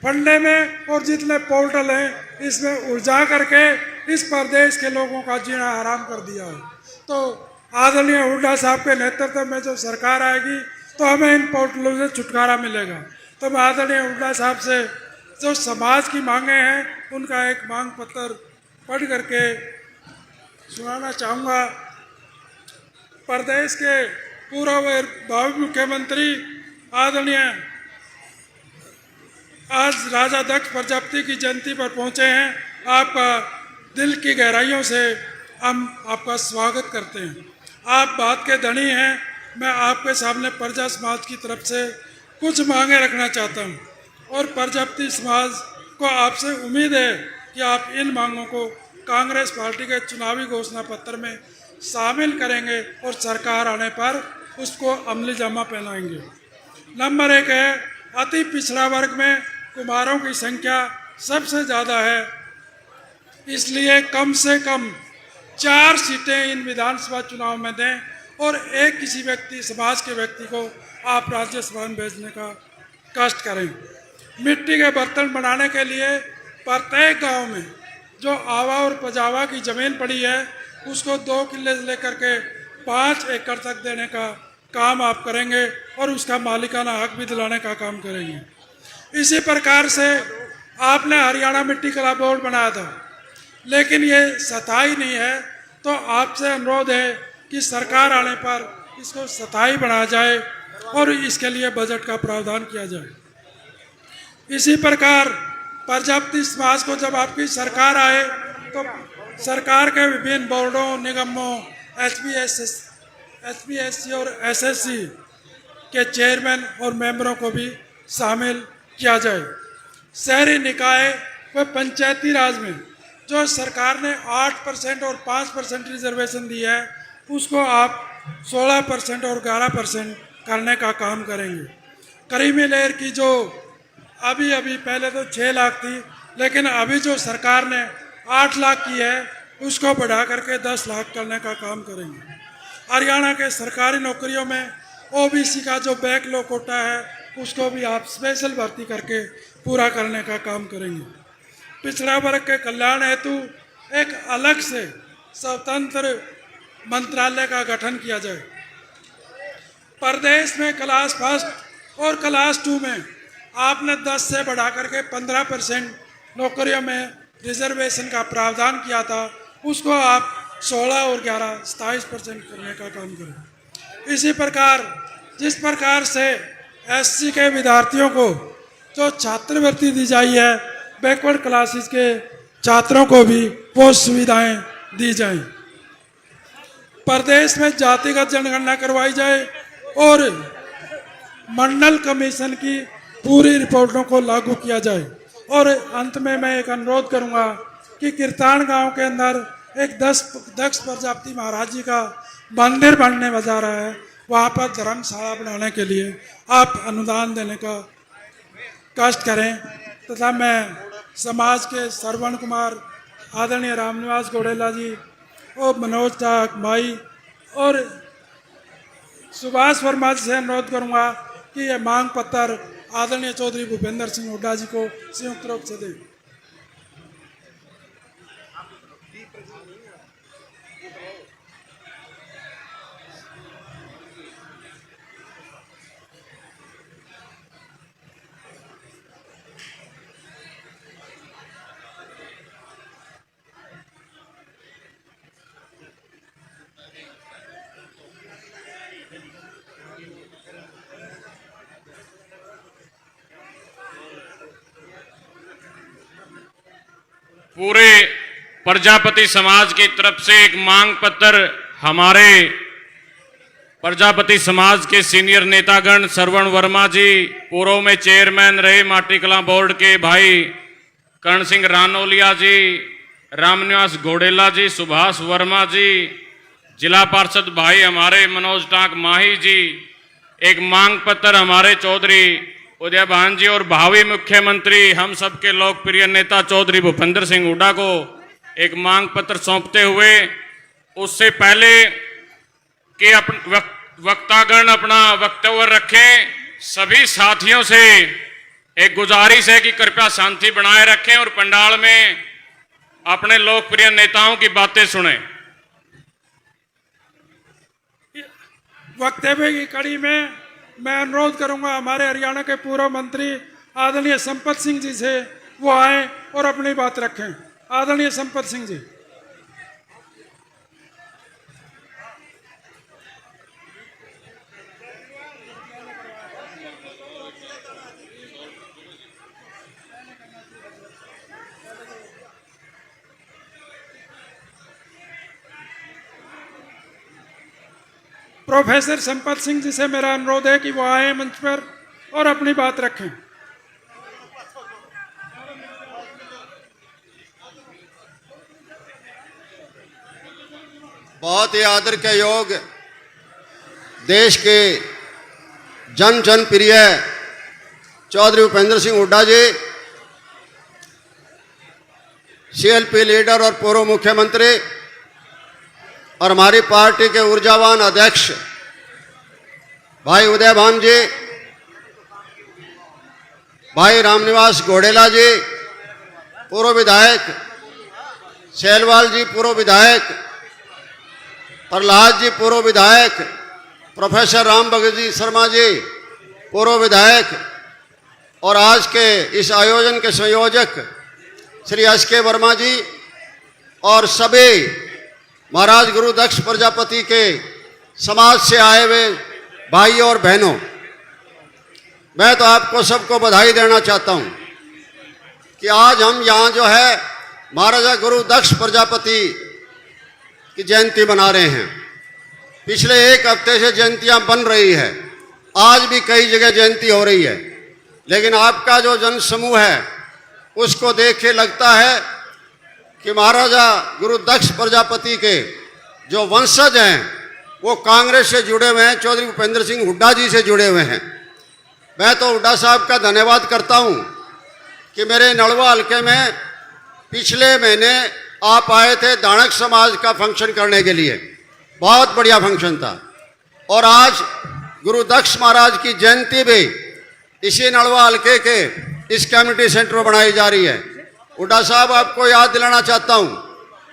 फंडे में और जितने पोर्टल हैं इसमें उलझा करके इस प्रदेश के लोगों का जीना हराम कर दिया है। तो आदरणीय हुड्डा साहब के नेतृत्व में जो सरकार आएगी तो हमें इन पोर्टलों से छुटकारा मिलेगा। तो मैं आदरणीय हुड्डा साहब से जो समाज की मांगे हैं उनका एक मांग पत्र पढ़ करके सुनाना चाहूँगा। प्रदेश के पूर्व भावी मुख्यमंत्री आदरणीय आज राजा दक्ष प्रजापति की जयंती पर पहुंचे हैं। आपका दिल की गहराइयों से हम आपका स्वागत करते हैं। आप बात के धनी हैं। मैं आपके सामने प्रजा समाज की तरफ से कुछ मांगे रखना चाहता हूं और प्रजापति समाज को आपसे उम्मीद है कि आप इन मांगों को कांग्रेस पार्टी के चुनावी घोषणा पत्र में शामिल करेंगे और सरकार आने पर उसको अमली जामा पहनाएंगे। नंबर 1 है, अति पिछड़ा वर्ग में कुमारों की संख्या सबसे ज़्यादा है, इसलिए कम से कम 4 सीटें इन विधानसभा चुनाव में दें और एक किसी व्यक्ति समाज के व्यक्ति को आप राज्यसभा में भेजने का कष्ट करें। मिट्टी के बर्तन बनाने के लिए प्रत्येक गांव में जो आवा और पजावा की ज़मीन पड़ी है उसको 2 किले से लेकर के 5 एकड़ तक देने का काम आप करेंगे और उसका मालिकाना हक भी दिलाने का काम करेंगे। इसी प्रकार से आपने हरियाणा मिट्टी कला बोर्ड बनाया था, लेकिन ये स्थायी नहीं है। तो आपसे अनुरोध है कि सरकार आने पर इसको स्थायी बनाया जाए और इसके लिए बजट का प्रावधान किया जाए। इसी प्रकार प्रजापति समाज को जब आपकी सरकार आए तो सरकार के विभिन्न बोर्डों, निगमों, HPSC और SSC के चेयरमैन और मेंबरों को भी शामिल किया जाए। शहरी निकाय व पंचायती राज में जो सरकार ने 8% और 5% रिजर्वेशन दी है उसको आप 16% और 11% करने का काम करेंगे। करीमी लेयर की जो अभी पहले तो 6 लाख थी, लेकिन अभी जो सरकार ने 8 लाख की है उसको बढ़ा करके 10 लाख करने का काम करेंगे। हरियाणा के सरकारी नौकरियों में OBC का जो बैकलॉग कोटा है उसको भी आप स्पेशल भर्ती करके पूरा करने का काम करेंगे। पिछड़ा वर्ग के कल्याण हेतु एक अलग से स्वतंत्र मंत्रालय का गठन किया जाए। प्रदेश में क्लास 1 और क्लास 2 में आपने 10 से बढ़ा करके 15% नौकरियों में रिजर्वेशन का प्रावधान किया था, उसको आप 16 और 11 27% करने का काम करें। इसी प्रकार जिस प्रकार से SC के विद्यार्थियों को जो छात्रवृत्ति दी जाती है, बैकवर्ड क्लासेस के छात्रों को भी वो सुविधाएं दी जाएं। प्रदेश में जातिगत जनगणना करवाई जाए और मंडल कमीशन की पूरी रिपोर्टों को लागू किया जाए। और अंत में मैं एक अनुरोध करूंगा कि कीर्तान गांव के अंदर एक दक्ष प्रजापति महाराज जी का मंदिर बनने जा रहा है, वहाँ पर धर्मशाला बनाने के लिए आप अनुदान देने का कष्ट करें। तथा मैं समाज के श्रवण कुमार, आदरणीय रामनिवास गोडेला जी और मनोज चाक भाई और सुभाष वर्मा जी से अनुरोध करूंगा कि यह मांग पत्र आदरणीय चौधरी भूपेंद्र सिंह हुड्डा जी को संयुक्त रूप से दें। पूरे प्रजापति समाज की तरफ से एक मांग पत्र हमारे प्रजापति समाज के सीनियर नेतागण श्रवण वर्मा जी, पूर्व में चेयरमैन रहे माटी कला बोर्ड के भाई कर्ण सिंह रानोलिया जी, रामनिवास घोडेला जी, सुभाष वर्मा जी, जिला पार्षद भाई हमारे मनोज टाक माही जी, एक मांग पत्र हमारे चौधरी उदय भान जी और भावी मुख्यमंत्री हम सबके लोकप्रिय नेता चौधरी भूपेंद्र सिंह हुड्डा को एक मांग पत्र सौंपते हुए, उससे पहले कि वक्तागण अपना वक्तव्य रखें, सभी साथियों से एक गुजारिश है कि कृपया शांति बनाए रखें और पंडाल में अपने लोकप्रिय नेताओं की बातें सुनें। वक्तव्य की कड़ी में मैं अनुरोध करूंगा हमारे हरियाणा के पूर्व मंत्री आदरणीय संपत सिंह जी से वो आए और अपनी बात रखें। आदरणीय संपत सिंह जी। प्रोफेसर संपत सिंह जी से मेरा अनुरोध है कि वो आए मंच पर और अपनी बात रखें। बहुत ही आदर के योग देश के जन जन प्रिय चौधरी भूपेंद्र सिंह हुड्डा जी, सीएलपी लीडर और पूर्व मुख्यमंत्री और हमारी पार्टी के ऊर्जावान अध्यक्ष भाई उदय भान जी, भाई रामनिवास घोडेला जी पूर्व विधायक, सेलवाल जी पूर्व विधायक, प्रहलाद जी पूर्व विधायक, प्रोफेसर राम भगत जी शर्मा जी पूर्व विधायक और आज के इस आयोजन के संयोजक श्री एस.के. वर्मा जी और सभी महाराज गुरु दक्ष प्रजापति के समाज से आए हुए भाइयों और बहनों, मैं तो आपको सबको बधाई देना चाहता हूं कि आज हम यहाँ जो है महाराजा गुरु दक्ष प्रजापति की जयंती मना रहे हैं। पिछले एक हफ्ते से जयंतियां बन रही है, आज भी कई जगह जयंती हो रही है, लेकिन आपका जो जन समूह है उसको देख के लगता है कि महाराजा गुरु दक्ष प्रजापति के जो वंशज हैं वो कांग्रेस से जुड़े हुए हैं, चौधरी भूपेंद्र सिंह हुड्डा जी से जुड़े हुए हैं। मैं तो हुड्डा साहब का धन्यवाद करता हूं कि मेरे नलवा हल्के में पिछले महीने आप आए थे दानक समाज का फंक्शन करने के लिए, बहुत बढ़िया फंक्शन था, और आज गुरु दक्ष महाराज की जयंती भी इसी नलवा हल्के के इस कम्युनिटी सेंटर में बनाई जा रही है। हुड्डा साहब, आपको याद दिलाना चाहता हूं,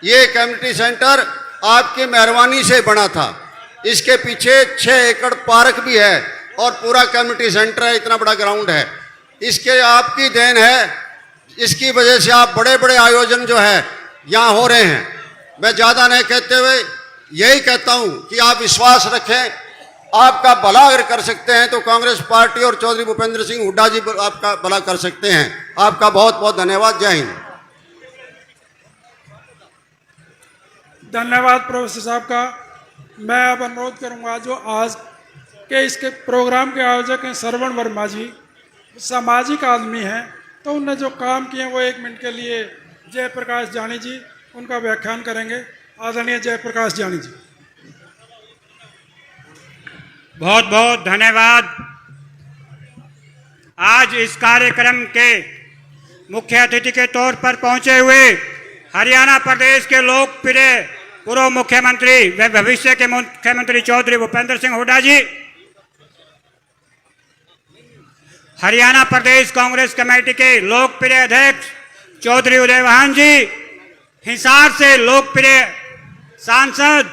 ये कम्युनिटी सेंटर आपकी मेहरबानी से बना था। इसके पीछे 6 एकड़ पार्क भी है और पूरा कम्युनिटी सेंटर है, इतना बड़ा ग्राउंड है, इसके आपकी देन है। इसकी वजह से आप बड़े बड़े आयोजन जो है यहाँ हो रहे हैं। मैं ज़्यादा नहीं कहते हुए यही कहता हूँ कि आप विश्वास रखें, आपका भला अगर कर सकते हैं तो कांग्रेस पार्टी और चौधरी भूपेंद्र सिंह हुड्डा जी आपका भला कर सकते हैं। आपका बहुत बहुत धन्यवाद। जय हिंद। धन्यवाद प्रोफेसर साहब का। मैं अब अनुरोध करूंगा जो आज के इसके प्रोग्राम के आयोजक हैं श्रवण वर्मा जी, सामाजिक आदमी हैं, तो उनने जो काम किए वो 1 मिनट के लिए जयप्रकाश जानी जी उनका व्याख्यान करेंगे। आदरणीय जयप्रकाश जानी जी। बहुत बहुत धन्यवाद। आज इस कार्यक्रम के मुख्य अतिथि के तौर पर पहुंचे हुए हरियाणा प्रदेश के लोकप्रिय पूर्व मुख्यमंत्री व भविष्य के मुख्यमंत्री चौधरी भूपेंद्र सिंह हुड्डा जी, हरियाणा प्रदेश कांग्रेस कमेटी के लोकप्रिय अध्यक्ष चौधरी उदय भान जी, हिसार से लोकप्रिय सांसद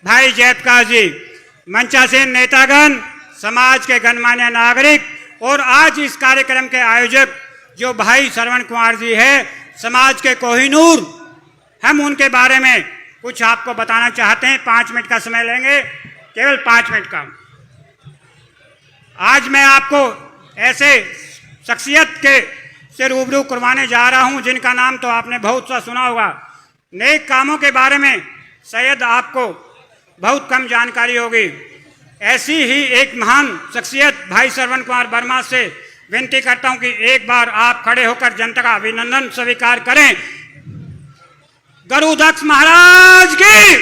भाई जयप्रकाश जी, मंचासीन नेतागण, समाज के गणमान्य नागरिक और आज इस कार्यक्रम के आयोजक जो भाई श्रवण कुमार जी है, समाज के कोहिनूर, हम उनके बारे में कुछ आपको बताना चाहते हैं। 5 मिनट का समय लेंगे, केवल 5 मिनट का। आज मैं आपको ऐसे शख्सियत के से रूबरू करवाने जा रहा हूं, जिनका नाम तो आपने बहुत सा सुना होगा। नेक कामों के बारे में शायद आपको बहुत कम जानकारी होगी। ऐसी ही एक महान शख्सियत भाई श्रवण कुमार वर्मा से विनती करता हूं कि एक बार आप खड़े होकर जनता का अभिनंदन स्वीकार करें। गुरुदक्ष महाराज की,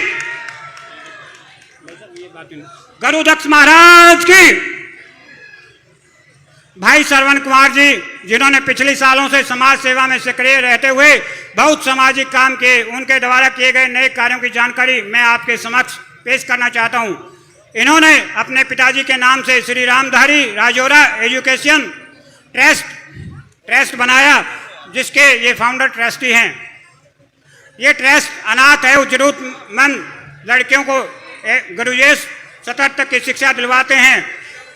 गुरुदक्ष महाराज की। भाई श्रवण कुमार जी, जिन्होंने पिछले सालों से समाज सेवा में सक्रिय रहते हुए बहुत सामाजिक काम किए, उनके द्वारा किए गए नए कार्यों की जानकारी मैं आपके समक्ष पेश करना चाहता हूं। इन्होंने अपने पिताजी के नाम से श्री रामधारी राजौरा एजुकेशन ट्रस्ट बनाया, जिसके ये फाउंडर ट्रस्टी हैं। ये ट्रस्ट अनाथ एवं जरूरतमंद लड़कियों को ग्रेजुएट स्तर तक की शिक्षा दिलवाते हैं।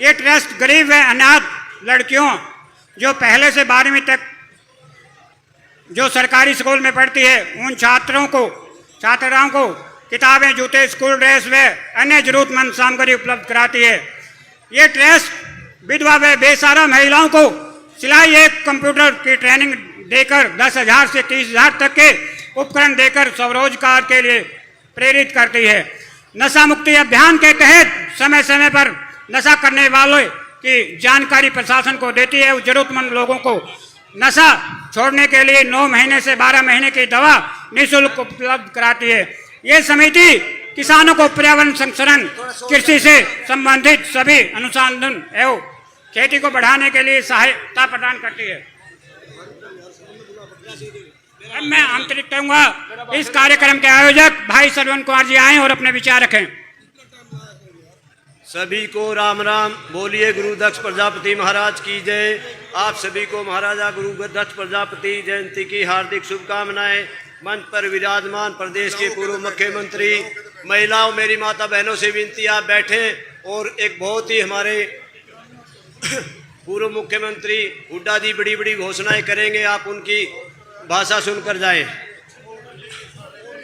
ये ट्रस्ट गरीब व अनाथ लड़कियों जो पहले से 12वीं तक जो सरकारी स्कूल में पढ़ती है, उन छात्राओं को किताबें, जूते, स्कूल ड्रेस व अन्य जरूरतमंद सामग्री उपलब्ध कराती है। ये ट्रस्ट विधवा व बेसहारा महिलाओं को सिलाई एक कंप्यूटर की ट्रेनिंग देकर 10,000 से 30,000 तक के उपकरण देकर स्वरोजगार के लिए प्रेरित करती है। नशा मुक्ति अभियान के तहत समय समय पर नशा करने वालों की जानकारी प्रशासन को देती है। जरूरतमंद लोगों को नशा छोड़ने के लिए 9 महीने से 12 महीने की दवा निःशुल्क उपलब्ध कराती है। ये समिति किसानों को पर्यावरण संरक्षण, कृषि से संबंधित सभी अनुसंधान एवं खेती को बढ़ाने के लिए सहायता प्रदान करती है। अब मैं आंतरिक कहूंगा, इस कार्यक्रम के आयोजक भाई श्रवण कुमार जी आए और अपने विचार रखें। सभी को राम राम। बोलिए गुरुदक्ष प्रजापति महाराज की जय। आप सभी को महाराजा गुरुदक्ष प्रजापति जयंती की हार्दिक शुभकामनाएं। मंच पर विराजमान प्रदेश के पूर्व मुख्यमंत्री, महिलाओं, मेरी माता बहनों से विनती आप बैठे और एक बहुत ही हमारे पूर्व मुख्यमंत्री हुड्डा जी बड़ी बड़ी घोषणाएं करेंगे, आप उनकी भाषा सुनकर जाएं।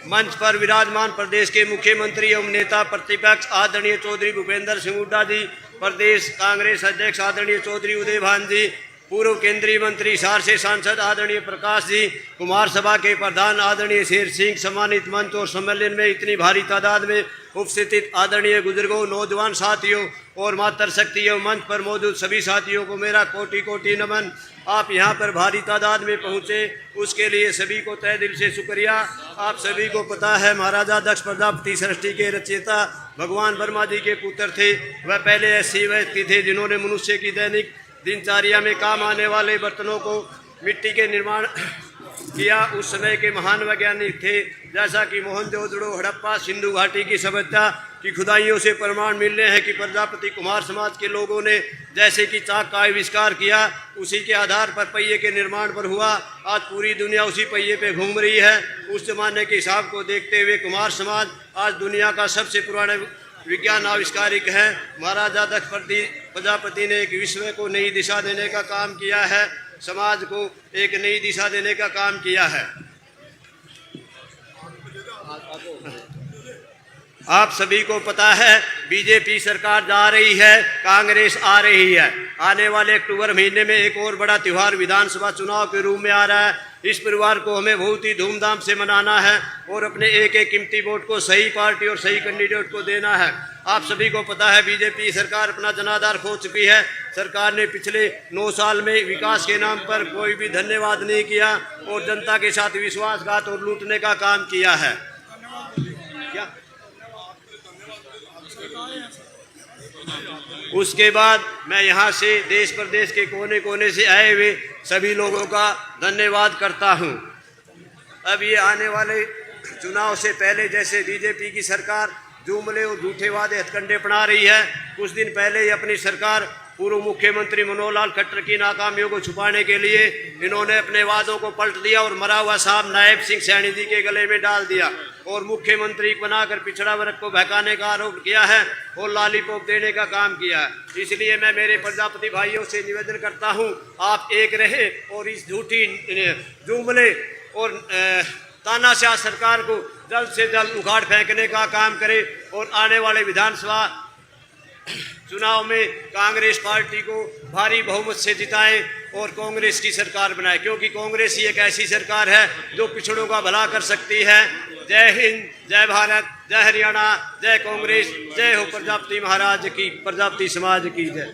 मंच पर विराजमान प्रदेश के मुख्यमंत्री एवं नेता प्रतिपक्ष आदरणीय चौधरी भूपेंद्र सिंह हुड्डा जी, प्रदेश कांग्रेस अध्यक्ष आदरणीय चौधरी उदय भान जी, पूर्व केंद्रीय मंत्री सार से सांसद आदरणीय प्रकाश जी, कुमार सभा के प्रधान आदरणीय शेर सिंह, सम्मानित मंच और सम्मेलन में इतनी भारी तादाद में उपस्थित आदरणीय बुजुर्गों, नौजवान साथियों और मातृशक्ति एवं मंच पर मौजूद सभी साथियों को मेरा कोटि कोटि नमन। आप यहाँ पर भारी तादाद में पहुँचे, उसके लिए सभी को तहे दिल से शुक्रिया। आप सभी को पता है महाराजा दक्ष प्रजापति सृष्टि के रचयिता भगवान वर्मा जी के पुत्र थे। वह पहले ऐसे व्यक्ति थे जिन्होंने मनुष्य की दैनिक दिनचर्या में काम आने वाले बर्तनों को मिट्टी के निर्माण किया। उस समय के महान वैज्ञानिक थे, जैसा कि मोहनजोदड़ो, हड़प्पा, सिंधु घाटी की सभ्यता की खुदाइयों से प्रमाण मिल रहे हैं कि प्रजापति कुमार समाज के लोगों ने जैसे कि चाक का आविष्कार किया, उसी के आधार पर पहिए के निर्माण पर हुआ। आज पूरी दुनिया उसी पहिए पे घूम रही है। उस जमाने के हिसाब को देखते हुए कुमार समाज आज दुनिया का सबसे पुराना विज्ञान आविष्कारिक है। महाराजा दक्ष प्रजापति ने एक विश्व को नई दिशा देने का काम किया है, समाज को एक नई दिशा देने का काम किया है। आप सभी को पता है बीजेपी सरकार जा रही है, कांग्रेस आ रही है। आने वाले अक्टूबर महीने में एक और बड़ा त्यौहार विधानसभा चुनाव के रूप में आ रहा है। इस परिवार को हमें बहुत ही धूमधाम से मनाना है और अपने एक एक कीमती वोट को सही पार्टी और सही कैंडिडेट को देना है। आप सभी को पता है बीजेपी सरकार अपना जनाधार खो चुकी है। सरकार ने पिछले 9 साल में विकास के नाम पर कोई भी धन्यवाद नहीं किया और जनता के साथ विश्वासघात और लूटने का काम किया है। क्या उसके बाद मैं यहाँ से देश प्रदेश के कोने कोने से आए हुए सभी लोगों का धन्यवाद करता हूँ। अब ये आने वाले चुनाव से पहले जैसे बीजेपी की सरकार जुमले और झूठे वादे हथकंडे अपना रही है, कुछ दिन पहले ही अपनी सरकार पूर्व मुख्यमंत्री मनोहर लाल खट्टर की नाकामियों को छुपाने के लिए इन्होंने अपने वादों को पलट दिया और मरा हुआ सांप नायब सिंह सैनी जी के गले में डाल दिया और मुख्यमंत्री बनाकर पिछड़ा वर्ग को बहकाने का आरोप किया है और लॉलीपॉप देने का काम किया है। इसलिए मैं मेरे प्रजापति भाइयों से निवेदन करता हूं, आप एक रहे और इस झूठी जुमले और तानाशाह सरकार को जल्द से जल्द उखाड़ फेंकने का काम करें और आने वाले विधानसभा चुनाव में कांग्रेस पार्टी को भारी बहुमत से जिताएं और कांग्रेस की सरकार बनाए, क्योंकि कांग्रेस ही एक ऐसी सरकार है जो पिछड़ों का भला कर सकती है। जय हिंद, जय भारत, जय हरियाणा, जय कांग्रेस, जय हो प्रजापति महाराज की, प्रजापति समाज की जय।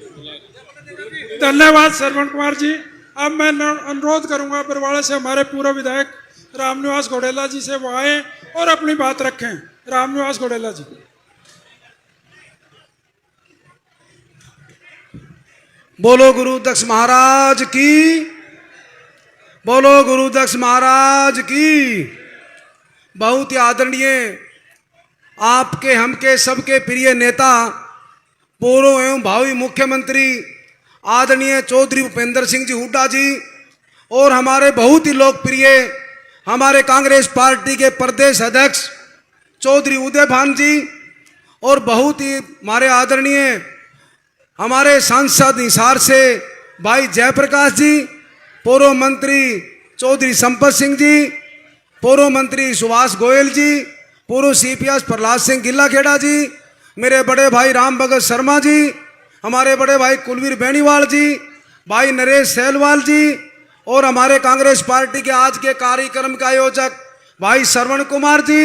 धन्यवाद श्रवण कुमार जी। अब मैं अनुरोध करूंगा बरवाड़ा से हमारे पूर्व विधायक रामनिवास घोडेला जी से वो आए और अपनी बात रखें। रामनिवास घोडेला जी। बोलो गुरु दक्ष महाराज की, बोलो गुरु दक्ष महाराज की। बहुत ही आदरणीय आपके हमके सबके प्रिय नेता पूर्व एवं भावी मुख्यमंत्री आदरणीय चौधरी भूपेंद्र सिंह जी हुड्डा जी और हमारे बहुत ही लोकप्रिय हमारे कांग्रेस पार्टी के प्रदेश अध्यक्ष चौधरी उदय भान जी और बहुत ही हमारे आदरणीय हमारे सांसद हिसार से भाई जयप्रकाश जी, पूर्व मंत्री चौधरी संपत सिंह जी, पूर्व मंत्री सुभाष गोयल जी, पूर्व सीपीएस प्रहलाद सिंह गिल्लाखेड़ा जी, मेरे बड़े भाई राम भगत शर्मा जी, हमारे बड़े भाई कुलवीर बेनीवाल जी, भाई नरेश सहलवाल जी और हमारे कांग्रेस पार्टी के आज के कार्यक्रम के आयोजक भाई श्रवण कुमार जी,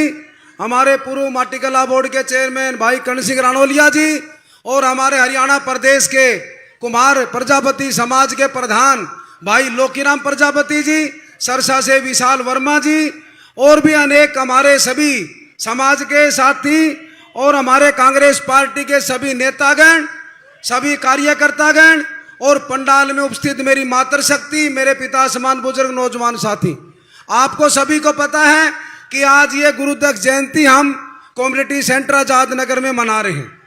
हमारे पूर्व माटीकला बोर्ड के चेयरमैन भाई कर्ण सिंह राणौलिया जी और हमारे हरियाणा प्रदेश के कुमार प्रजापति समाज के प्रधान भाई लोकीराम प्रजापति जी, सरसा से विशाल वर्मा जी और भी अनेक हमारे सभी समाज के साथी और हमारे कांग्रेस पार्टी के सभी नेतागण, सभी कार्यकर्तागण और पंडाल में उपस्थित मेरी मातृशक्ति, मेरे पिता समान बुजुर्ग नौजवान साथी, आपको सभी को पता है कि आज ये गुरुदक्ष जयंती हम कम्युनिटी सेंटर आजाद नगर में मना रहे हैं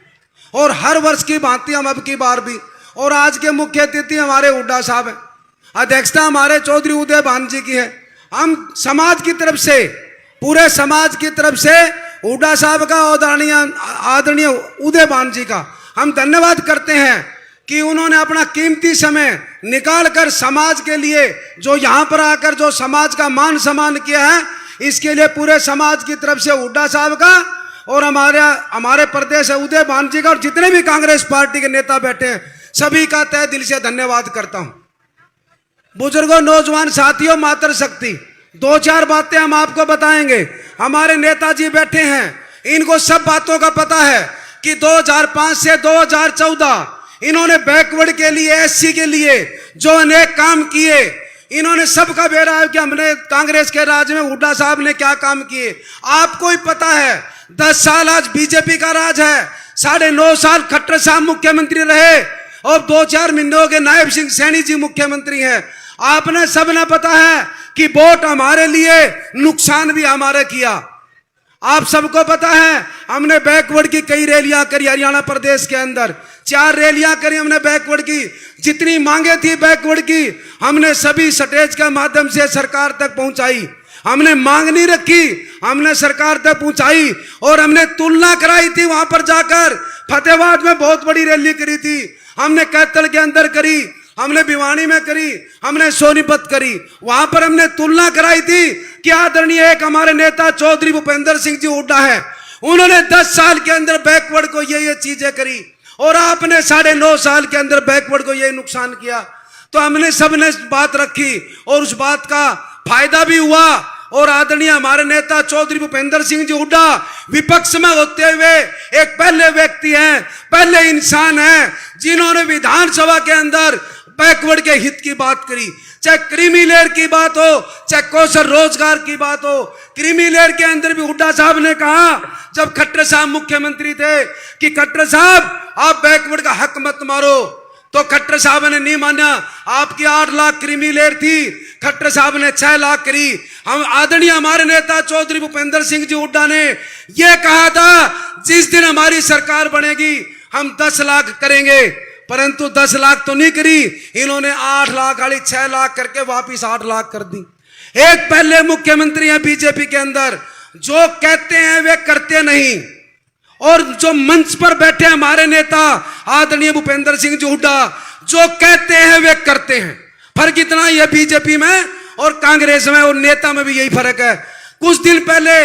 और हर वर्ष की भांति हम अब की बार भी, और आज के मुख्य अतिथि हमारे हुड्डा साहब हैं, अध्यक्षता हमारे चौधरी उदय भान जी की है। हम समाज की तरफ से, पूरे समाज की तरफ से हुड्डा साहब का आदरणीय उदय भान जी का हम धन्यवाद करते हैं कि उन्होंने अपना कीमती समय निकाल कर समाज के लिए जो यहाँ पर आकर जो समाज का मान सम्मान किया है, इसके लिए पूरे समाज की तरफ से हुड्डा साहब का और हमारे प्रदेश उदय भान जी का और जितने भी कांग्रेस पार्टी के नेता बैठे हैं सभी का तहे दिल से धन्यवाद करता हूं। बुजुर्गों, नौजवान साथियों, मातृशक्ति, दो चार बातें हम आपको बताएंगे। हमारे नेताजी बैठे हैं, इनको सब बातों का पता है कि 2005 से 2014 इन्होंने बैकवर्ड के लिए, एससी के लिए जो अनेक काम किए, इन्होंने सबका बेरा है कि हमने कांग्रेस के राज में हुड्डा साहब ने क्या काम किए आपको ही पता है। 10 साल आज बीजेपी का राज है, 9.5 साल खट्टर साहब मुख्यमंत्री रहे और 2-4 महीने हो गए नायब सिंह सैनी जी मुख्यमंत्री हैं। आपने सबने पता है कि वोट हमारे लिए, नुकसान भी हमारे किया। आप सबको पता है हमने बैकवर्ड की कई रैलियां करी हरियाणा प्रदेश के अंदर, 4 रैलियां करी हमने बैकवर्ड की, जितनी मांगे थी बैकवर्ड की हमने सभी स्टेज के माध्यम से सरकार तक पहुंचाई। हमने मांग नहीं रखी, हमने सरकार तक पहुंचाई और हमने तुलना कराई थी। वहां पर जाकर फतेहाबाद में बहुत बड़ी रैली करी थी, हमने कैथल के अंदर करी, हमने भिवानी में करी, हमने सोनीपत करी। वहां पर हमने तुलना कराई थी कि आदरणीय एक हमारे नेता चौधरी भूपेंद्र सिंह जी हुड्डा है, उन्होंने 10 साल के अंदर बैकवर्ड को ये चीजें करी और आपने 9.5 साल के अंदर बैकवर्ड को ये नुकसान किया। तो हमने सबने बात रखी और उस बात का फायदा भी हुआ और आदरणीय हमारे नेता चौधरी भूपेंद्र सिंह जी हुड्डा विपक्ष में होते हुए एक पहले व्यक्ति हैं, पहले इंसान हैं जिन्होंने विधानसभा के अंदर बैकवर्ड के हित की बात करी। चाहे क्रीमी लेयर की बात हो, चाहे कौशल रोजगार की बात हो, क्रीमी लेयर के अंदर भी हुड्डा साहब ने कहा जब खट्टर साहब मुख्यमंत्री थे कि खट्टर साहब आप बैकवर्ड का हक मत मारो, तो खट्टर साहब ने नहीं माना। आपकी 8 लाख क्रीमी लेयर थी, खट्टर साहब ने 6 लाख करी। हम आदरणीय हमारे नेता चौधरी भूपेंद्र सिंह जी हुड्डा ने यह कहा था जिस दिन हमारी सरकार बनेगी हम 10 लाख करेंगे, परंतु 10 लाख तो नहीं करी, इन्होंने 8 लाख वाली 6 लाख करके वापिस 8 लाख कर दी। एक पहले मुख्यमंत्री है बीजेपी के अंदर, जो कहते हैं वे करते नहीं, और जो मंच पर बैठे हमारे नेता आदरणीय भूपेंद्र सिंह जी हुड्डा जो कहते हैं वे करते हैं। फर्क इतना ही है बीजेपी में और कांग्रेस में और नेता में भी यही फर्क है। कुछ दिन पहले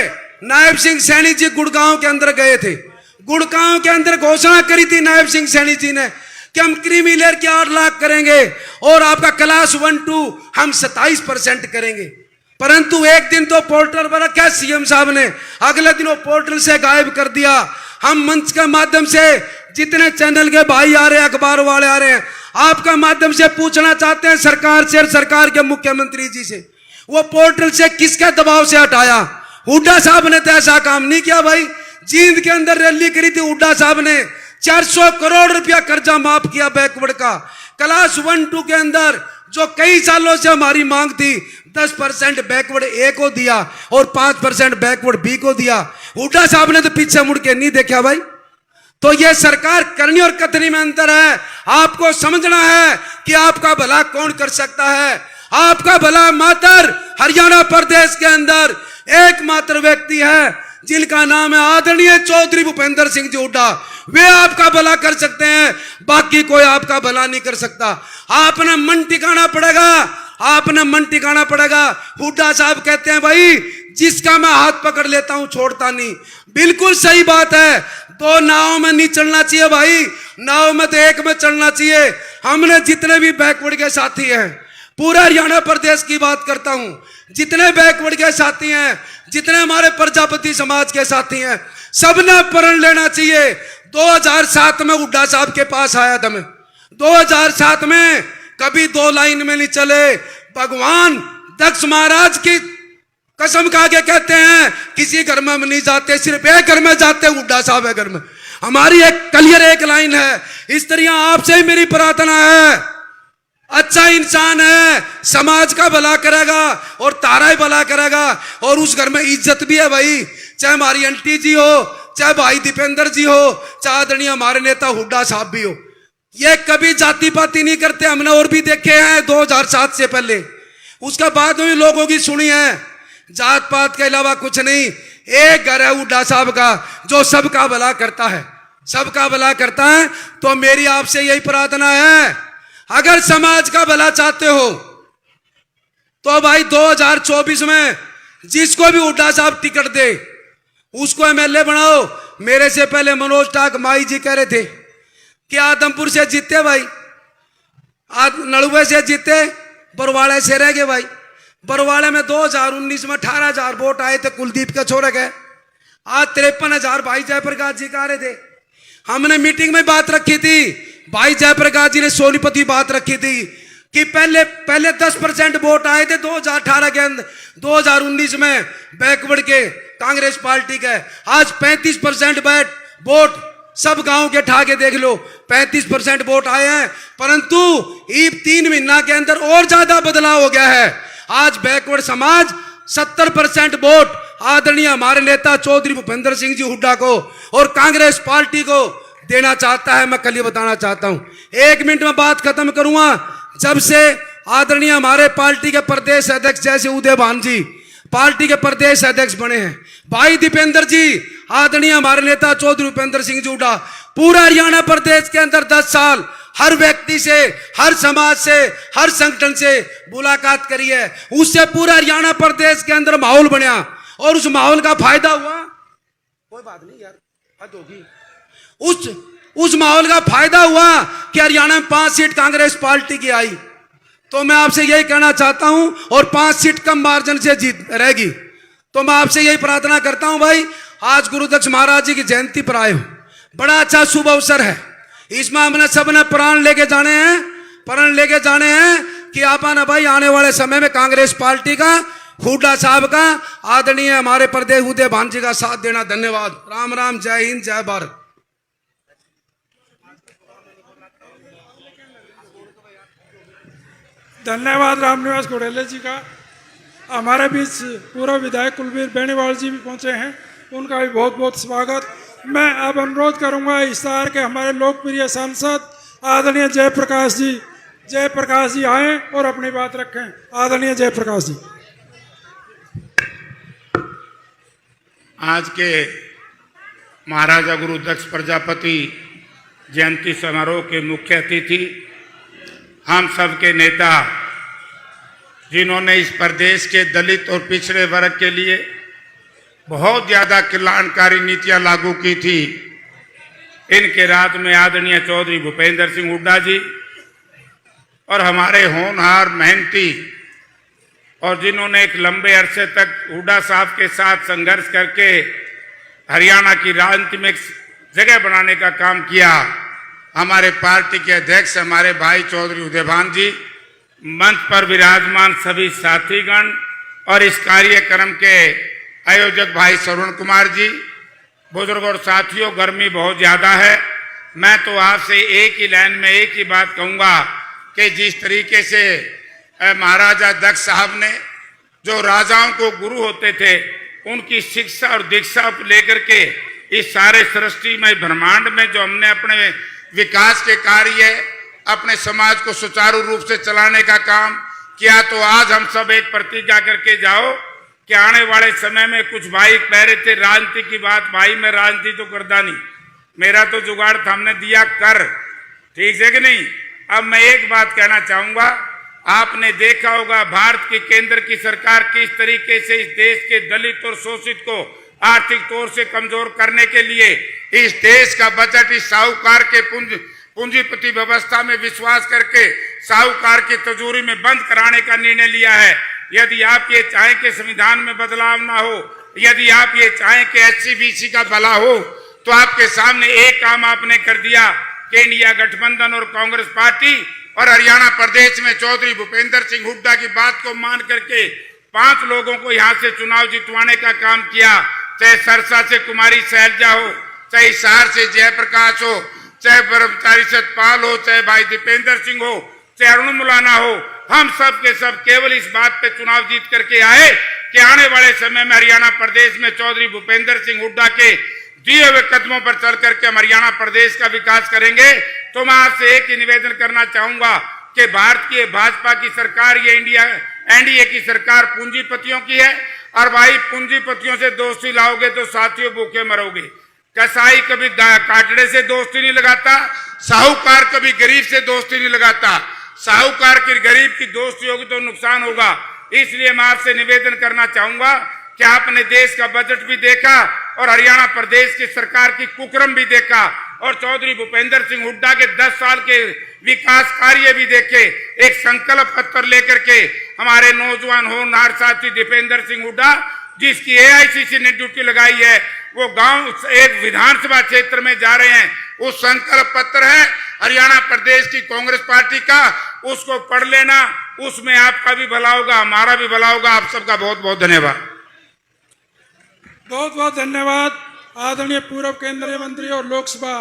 नायब सिंह सैनी जी गुड़गांव के अंदर गए थे, गुड़गांव के अंदर घोषणा करी थी नायब सिंह सैनी जी ने कि हम क्रीमी लेयर के 8 लाख करेंगे और आपका क्लास 1-2 हम 27% करेंगे। परंतु एक दिन तो पोर्टल पर रखा सीएम साहब ने, अगले दिन वो पोर्टल से गायब कर दिया। हम मंच के माध्यम से जितने चैनल के भाई आ रहे हैं, अखबार वाले आ रहे हैं, आपका माध्यम से पूछना चाहते हैं सरकार से और सरकार के मुख्यमंत्री जी से, वो पोर्टल से किसके दबाव से हटाया? हुड्डा साहब ने तो ऐसा काम नहीं किया भाई। जींद के अंदर रैली करी थी, हुड्डा साहब ने 400 करोड़ रुपया कर्जा माफ किया बैकवर्ड का। क्लास 1-2 के अंदर जो कई सालों से हमारी मांग थी 10% बैकवर्ड ए को दिया और 5% बैकवर्ड बी को दिया। हुड्डा साहब ने तो पीछे मुड़ के नहीं देखा भाई। तो ये सरकार करनी और कथनी में अंतर है। आपको समझना है कि आपका भला कौन कर सकता है। आपका भला मात्र हरियाणा प्रदेश के अंदर एकमात्र व्यक्ति है जिनका नाम है आदरणीय चौधरी भूपेंद्र सिंह जी हुड्डा। वे आपका भला कर सकते हैं, बाकी कोई आपका भला नहीं कर सकता। आपने मन टिकाना पड़ेगा, आपने मन टिकाना पड़ेगा। हुड्डा साहब कहते हैं भाई जिसका मैं हाथ पकड़ लेता हूं छोड़ता नहीं। बिल्कुल सही बात है, 2 नाव में नहीं चलना चाहिए भाई, नाव में तो एक में चलना चाहिए। हमने जितने भी बैकवर्ड के साथी हैं, पूरा हरियाणा प्रदेश की बात करता हूं, जितने बैकवर्ड के साथी हैं, जितने हमारे प्रजापति समाज के साथी हैं, सबने प्रण लेना चाहिए। 2007 में हुड्डा साहब के पास आया था मैं, 2007 में कभी 2 लाइन में नहीं चले। भगवान दक्ष महाराज की कसम खा के कहते हैं किसी घर में नहीं जाते, सिर्फ एक घर में जाते, हुड्डा साहब है घर में। हमारी एक क्लियर एक लाइन है। इस तरह आपसे ही मेरी प्रार्थना है, अच्छा इंसान है, समाज का भला करेगा और तारा ही भला करेगा और उस घर में इज्जत भी है भाई। चाहे हमारी आंटी जी हो, चाहे भाई दीपेंद्र जी हो, चाहे आदरणीय हमारे नेता हुड्डा साहब भी हो, ये कभी जाति पाति नहीं करते। हमने और भी देखे हैं 2007 से पहले, उसके बाद में भी लोगों की सुनी है। जात पात के अलावा कुछ नहीं। एक घर है हुड्डा साहब का जो सबका भला करता है, सबका भला करता है। तो मेरी आपसे यही प्रार्थना है, अगर समाज का भला चाहते हो तो भाई 2024 में जिसको भी हुड्डा साहब टिकट दे उसको एमएलए बनाओ। मेरे से पहले मनोज टाक माई जी कह रहे थे कि आदमपुर से जीते भाई, नलुए से जीते, बरवाड़े से रह गए भाई। बरवाड़े में 2019 में 18,000 वोट आए थे, कुलदीप के छोरे गए। आज 53,000 भाई जयप्रकाश जी कह रहे थे। हमने मीटिंग में बात रखी थी, भाई जयप्रकाश जी ने सोनीपति बात रखी थी कि पहले 10% वोट आए थे 2018 के अंदर, 2019 में बैकवर्ड के कांग्रेस पार्टी के। आज 35% वोट सब गांव के ठाके देख लो, 35% वोट आए हैं। परंतु 3 महीना के अंदर और ज्यादा बदलाव हो गया है। आज बैकवर्ड समाज 70% वोट आदरणीय हमारे नेता चौधरी भूपेंद्र सिंह जी हुड्डा को और कांग्रेस पार्टी को देना चाहता है। मैं कल ये बताना चाहता हूं, 1 मिनट में बात खत्म करूंगा। जब से आदरणीय हमारे पार्टी के प्रदेश अध्यक्ष जैसे उदय भान जी पार्टी के प्रदेश अध्यक्ष बने हैं, भाई दीपेंद्र जी, आदरणीय हमारे नेता चौधरी भूपेंद्र सिंह जी हुड्डा, पूरा हरियाणा प्रदेश के अंदर 10 साल हर व्यक्ति से, हर समाज से, हर संगठन से मुलाकात करी है। उससे पूरा हरियाणा प्रदेश के अंदर माहौल बना और उस माहौल का फायदा हुआ। कोई बात नहीं यार, हद होगी। उस माहौल का फायदा हुआ कि हरियाणा में 5 सीट कांग्रेस पार्टी की आई। तो मैं आपसे यही कहना चाहता हूं, और 5 सीट कम मार्जिन से जीत रहेगी। तो मैं आपसे यही प्रार्थना करता हूं भाई, आज गुरुदक्ष महाराज जी की जयंती पर आए हो, बड़ा अच्छा शुभ अवसर है। इसमें हमने सबने प्रण लेके जाने हैं कि आप ना भाई आने वाले समय में कांग्रेस पार्टी का, हुड्डा साहब का, आदरणीय हमारे प्रदेश उदय भान जी का साथ देना। धन्यवाद। राम राम, जय हिंद, जय भारत। धन्यवाद रामनिवास घोड़ेले जी का। हमारे बीच पूर्व विधायक कुलवीर बेनीवाल जी भी पहुंचे हैं, उनका भी बहुत बहुत स्वागत। मैं अब अनुरोध करूंगा हिसार के हमारे लोकप्रिय सांसद आदरणीय जयप्रकाश जी आए और अपनी बात रखें। आदरणीय जयप्रकाश जी। आज के महाराजा गुरु दक्ष प्रजापति जयंती समारोह के मुख्य अतिथि, हम सब के नेता, जिन्होंने इस प्रदेश के दलित और पिछड़े वर्ग के लिए बहुत ज़्यादा कल्याणकारी नीतियां लागू की थी, इनके रात में आदरणीय चौधरी भूपेंद्र सिंह हुड्डा जी और हमारे होनहार मेहनती और जिन्होंने एक लंबे अरसे तक हुड्डा साहब के साथ संघर्ष करके हरियाणा की राजनीति में एक जगह बनाने का काम किया, हमारे पार्टी के अध्यक्ष हमारे भाई चौधरी उदयभान जी, मंच पर विराजमान सभी साथीगण और इस कार्यक्रम के आयोजक भाई श्रवण कुमार जी, बुजुर्ग और साथियों, गर्मी बहुत ज्यादा है। मैं तो आपसे एक ही लाइन में एक ही बात कहूंगा कि जिस तरीके से महाराजा दक्ष साहब ने जो राजाओं को गुरु होते थे उनकी शिक्षा और दीक्षा लेकर के इस सारे सृष्टि में ब्रह्मांड में जो हमने अपने विकास के कार्य अपने समाज को सुचारू रूप से चलाने का काम किया, तो आज हम सब एक प्रतिज्ञा करके जाओ कि आने वाले समय में कुछ भाई कह रहे थे राजनीति की बात, भाई मैं राजनीति तो करता नहीं, मेरा तो जुगाड़ था हमने दिया कर, ठीक है कि नहीं। अब मैं एक बात कहना चाहूंगा, आपने देखा होगा भारत की केंद्र की सरकार किस तरीके से इस देश के दलित और शोषित को आर्थिक तौर से कमजोर करने के लिए इस देश का बजट इस साहूकार के पूंजीपति व्यवस्था में विश्वास करके साहूकार की तिजोरी में बंद कराने का निर्णय लिया है। यदि आप ये चाहें कि संविधान में बदलाव ना हो, यदि आप ये चाहें कि SC/BC का भला हो, तो आपके सामने एक काम आपने कर दिया कि इंडिया गठबंधन और कांग्रेस पार्टी और हरियाणा प्रदेश में चौधरी भूपेंद्र सिंह हुड्डा की बात को मान करके 5 लोगों को यहाँ से चुनाव जितवाने का काम किया, चाहे सरसा से कुमारी शैलजा हो, चाहे हिसार से जयप्रकाश हो, चाहे ब्रह्मचारी सतपाल हो, चाहे भाई दीपेंद्र सिंह हो, चाहे अरुण मुलाना हो, हम सब के सब केवल इस बात पे चुनाव जीत करके आए कि आने वाले समय में हरियाणा प्रदेश में चौधरी भूपेंद्र सिंह हुड्डा के दिए हुए कदमों पर चल करके हम हरियाणा प्रदेश का विकास करेंगे। तो मैं आपसे एक ही निवेदन करना चाहूंगा कि भारत की भाजपा की सरकार, ये NDA की सरकार पूंजीपतियों की है, और भाई पूंजीपतियों से दोस्ती लाओगे तो साथियों भूखे मरोगे। कसाई कभी काटड़े से दोस्ती नहीं लगाता, साहूकार कभी गरीब से दोस्ती नहीं लगाता, साहूकार की गरीब की दोस्ती होगी तो नुकसान होगा। इसलिए मैं आपसे निवेदन करना चाहूंगा कि आपने देश का बजट भी देखा और हरियाणा प्रदेश की सरकार की कुकर्म भी देखा और चौधरी भूपेंद्र सिंह हुड्डा के 10 साल के विकास कार्य भी देखे। एक संकल्प पत्र लेकर के हमारे नौजवान होनहार साथी दीपेंद्र सिंह हुड्डा, जिसकी AICC ने ड्यूटी लगाई है, वो गांव एक विधानसभा क्षेत्र में जा रहे हैं, वो संकल्प पत्र है हरियाणा प्रदेश की कांग्रेस पार्टी का, उसको पढ़ लेना, उसमें आपका भी भला होगा, हमारा भी भला होगा। आप सबका बहुत बहुत धन्यवाद। बहुत बहुत धन्यवाद आदरणीय पूर्व केंद्रीय मंत्री और लोकसभा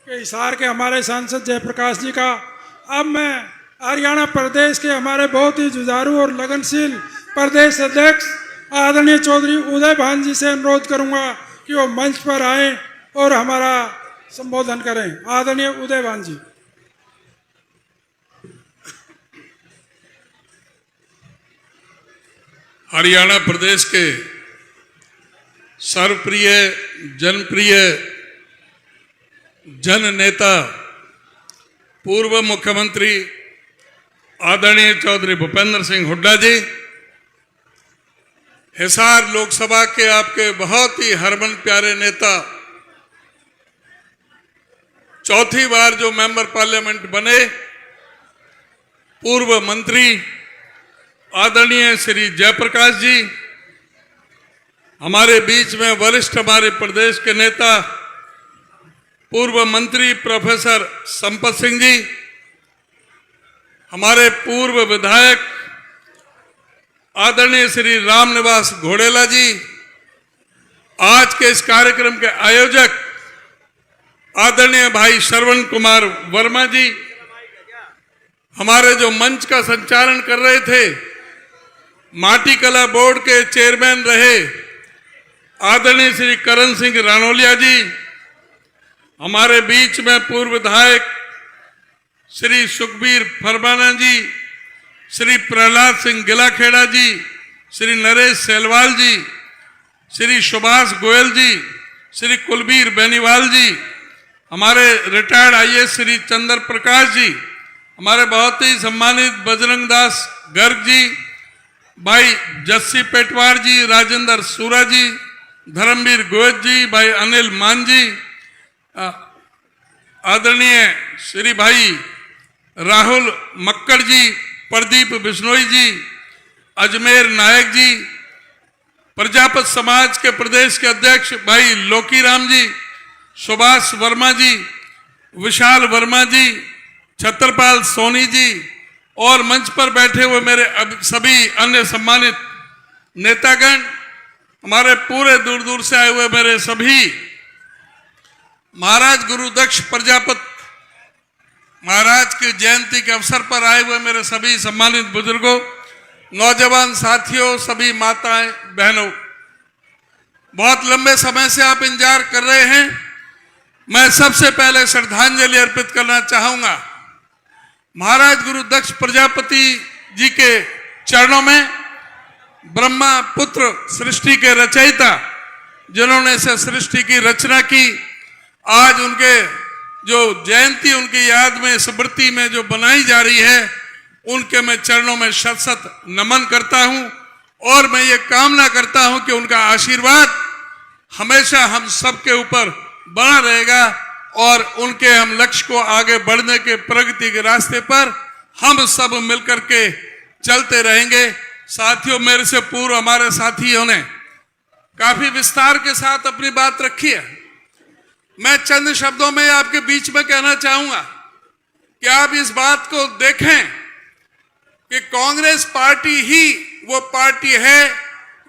के हिसार के हमारे सांसद जयप्रकाश जी का। अब मैं हरियाणा प्रदेश के हमारे बहुत ही जुझारू और लगनशील प्रदेश अध्यक्ष आदरणीय चौधरी उदयभान जी से अनुरोध करूंगा कि वो मंच पर आए और हमारा संबोधन करें। आदरणीय उदयभान जी। हरियाणा प्रदेश के सर्वप्रिय जनप्रिय जन नेता पूर्व मुख्यमंत्री आदरणीय चौधरी भूपेंद्र सिंह हुड्डा जी, हिसार लोकसभा के आपके बहुत ही हरमन प्यारे नेता, चौथी बार जो मेंबर पार्लियामेंट बने, पूर्व मंत्री आदरणीय श्री जयप्रकाश जी, हमारे बीच में वरिष्ठ हमारे प्रदेश के नेता पूर्व मंत्री प्रोफेसर संपत सिंह जी, हमारे पूर्व विधायक आदरणीय श्री रामनिवास घोड़ेला जी, आज के इस कार्यक्रम के आयोजक आदरणीय भाई श्रवण कुमार वर्मा जी, हमारे जो मंच का संचालन कर रहे थे माटी कला बोर्ड के चेयरमैन रहे आदरणीय श्री करण सिंह रानोलिया जी, हमारे बीच में पूर्व विधायक श्री सुखबीर फरमाना जी, श्री प्रहलाद सिंह गिलाखेड़ा जी, श्री नरेश सेलवाल जी, श्री सुभाष गोयल जी, श्री कुलबीर बेनीवाल जी, हमारे रिटायर्ड IAS श्री चंद्र प्रकाश जी, हमारे बहुत ही सम्मानित बजरंग दास गर्ग जी, भाई जस्सी पेटवार जी, राजेंद्र सूरा जी, धर्मवीर गोयत जी, भाई अनिल मान जी, आदरणीय श्री भाई राहुल मक्कड़ जी, प्रदीप बिश्नोई जी, अजमेर नायक जी, प्रजापत समाज के प्रदेश के अध्यक्ष भाई लोकीराम जी, सुभाष वर्मा जी, विशाल वर्मा जी, छत्रपाल सोनी जी और मंच पर बैठे हुए मेरे सभी अन्य सम्मानित नेतागण, हमारे पूरे दूर दूर से आए हुए मेरे सभी महाराज गुरु दक्ष प्रजापत महाराज की जयंती के अवसर पर आए हुए मेरे सभी सम्मानित बुजुर्गों, नौजवान साथियों, सभी माताएं बहनों, बहुत लंबे समय से आप इंतजार कर रहे हैं। मैं सबसे पहले श्रद्धांजलि अर्पित करना चाहूंगा महाराज गुरु दक्ष प्रजापति जी के चरणों में। ब्रह्मा पुत्र सृष्टि के रचयिता जिन्होंने से सृष्टि की रचना की, आज उनके जो जयंती उनकी याद में स्मृति में जो बनाई जा रही है, उनके मैं चरणों में शत शत नमन करता हूं और मैं ये कामना करता हूं कि उनका आशीर्वाद हमेशा हम सबके ऊपर बना रहेगा और उनके हम लक्ष्य को आगे बढ़ने के प्रगति के रास्ते पर हम सब मिलकर के चलते रहेंगे। साथियों, मेरे से पूर्व हमारे साथियों ने काफी विस्तार के साथ अपनी बात रखी है। मैं चंद शब्दों में आपके बीच में कहना चाहूंगा कि आप इस बात को देखें कि कांग्रेस पार्टी ही वो पार्टी है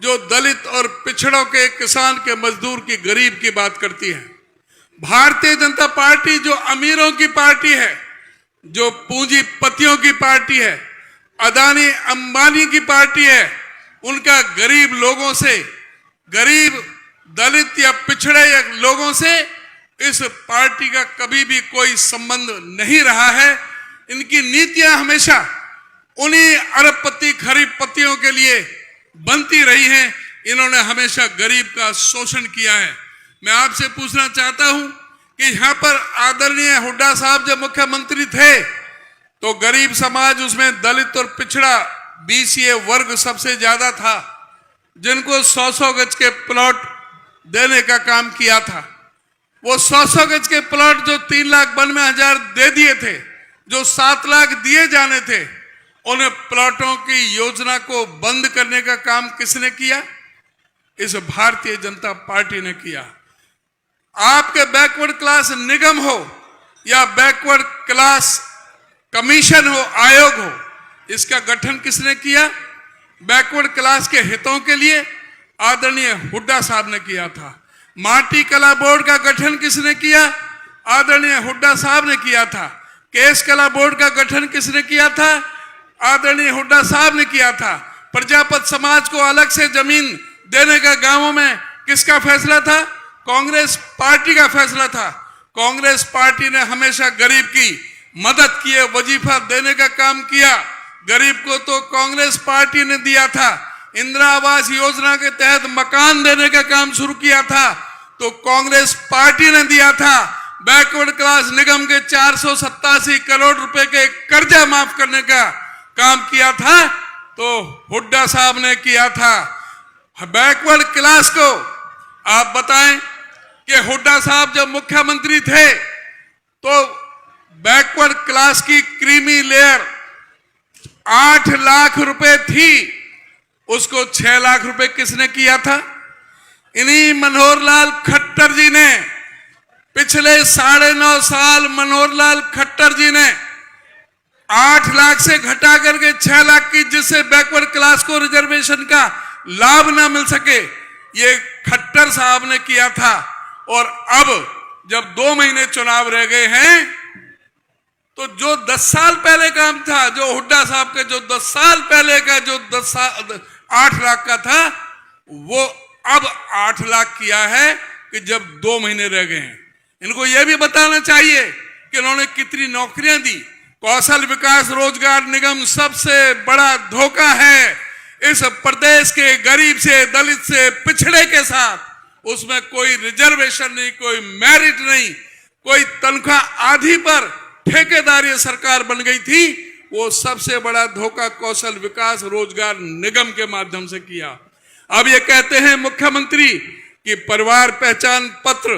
जो दलित और पिछड़ों के, किसान के, मजदूर की, गरीब की बात करती है। भारतीय जनता पार्टी जो अमीरों की पार्टी है, जो पूंजीपतियों की पार्टी है, अदानी अंबानी की पार्टी है, उनका गरीब लोगों से, गरीब दलित या पिछड़े या लोगों से इस पार्टी का कभी भी कोई संबंध नहीं रहा है। इनकी नीतियां हमेशा उन्हीं अरबपति खरीबपतियों के लिए बनती रही हैं। इन्होंने हमेशा गरीब का शोषण किया है। मैं आपसे पूछना चाहता हूं कि यहां पर आदरणीय हुड्डा साहब जब मुख्यमंत्री थे तो गरीब समाज, उसमें दलित और पिछड़ा बीसीए वर्ग सबसे ज्यादा था, जिनको 100-100 गज के प्लॉट देने का काम किया था। वो 100-100 गज के प्लॉट जो 3,92,000 दे दिए थे, जो 7 लाख दिए जाने थे, उन प्लॉटों की योजना को बंद करने का काम किसने किया? इस भारतीय जनता पार्टी ने किया। आपके बैकवर्ड क्लास निगम हो या बैकवर्ड क्लास कमीशन हो, आयोग हो, इसका गठन किसने किया? बैकवर्ड क्लास के हितों के लिए आदरणीय हुड्डा साहब ने किया था। माटी कला बोर्ड का गठन किसने किया? आदरणीय हुड्डा साहब ने किया था। केस कला बोर्ड का गठन किसने किया था? आदरणीय हुड्डा साहब ने किया था। प्रजापत समाज को अलग से जमीन देने का गांवों में किसका फैसला था? कांग्रेस पार्टी का फैसला था। कांग्रेस पार्टी ने हमेशा गरीब की मदद की, वजीफा देने का काम किया। गरीब को तो कांग्रेस पार्टी ने दिया था। इंदिरा आवास योजना के तहत मकान देने का काम शुरू किया था तो कांग्रेस पार्टी ने दिया था। बैकवर्ड क्लास निगम के 487 करोड़ रुपए के कर्जा माफ करने का काम किया था तो हुड्डा साहब ने किया था। बैकवर्ड क्लास को आप बताएं कि हुड्डा साहब जब मुख्यमंत्री थे तो बैकवर्ड क्लास की क्रीमी लेयर 8 लाख रुपए थी, उसको 6 लाख रुपए किसने किया था? इन्हीं मनोहर लाल खट्टर जी ने पिछले 9.5 साल मनोहर लाल खट्टर जी ने 8 लाख से घटा करके 6 लाख की, जिससे बैकवर्ड क्लास को रिजर्वेशन का लाभ ना मिल सके, ये खट्टर साहब ने किया था। और अब जब 2 महीने चुनाव रह गए हैं तो जो 10 साल पहले काम था, जो हुड्डा साहब के जो 10 साल पहले का जो 8 लाख का था, वो अब 8 लाख किया है कि जब 2 महीने रह गए हैं। इनको यह भी बताना चाहिए कि उन्होंने कितनी नौकरियां दी। कौशल विकास रोजगार निगम सबसे बड़ा धोखा है इस प्रदेश के गरीब से, दलित से, पिछड़े के साथ। उसमें कोई रिजर्वेशन नहीं, कोई मेरिट नहीं, कोई तनख्वाह आधी पर ठेकेदारी सरकार बन गई थी। वो सबसे बड़ा धोखा कौशल विकास रोजगार निगम के माध्यम से किया। अब ये कहते हैं मुख्यमंत्री कि परिवार पहचान पत्र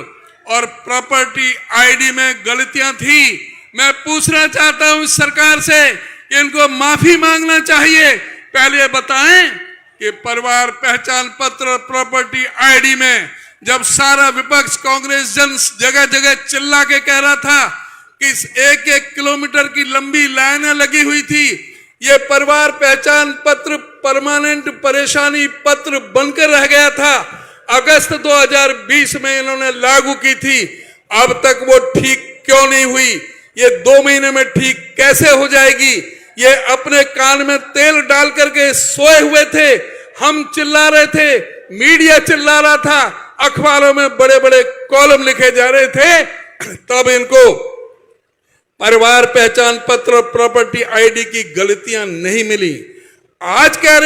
और प्रॉपर्टी आईडी में गलतियां थी। मैं पूछना चाहता हूं इस सरकार से कि इनको माफी मांगना चाहिए। पहले बताएं कि परिवार पहचान पत्र प्रॉपर्टी आईडी में जब सारा विपक्ष कांग्रेस जन जगह जगह चिल्ला के कह रहा था कि 1-1 किलोमीटर की लंबी लाइनें लगी हुई थी, ये परिवार पहचान पत्र परमानेंट परेशानी पत्र बनकर रह गया था। अगस्त 2020 में इन्होंने लागू की थी, अब तक वो ठीक क्यों नहीं हुई? ये 2 महीने में ठीक कैसे हो जाएगी? ये अपने कान में तेल डाल करके सोए हुए थे। हम चिल्ला रहे थे, मीडिया चिल्ला रहा था, अखबारों में बड़े बड़े कॉलम लिखे जा रहे थे, तब इनको परिवार पहचान पत्र प्रॉपर्टी आईडी की गलतियां नहीं मिली। आज कह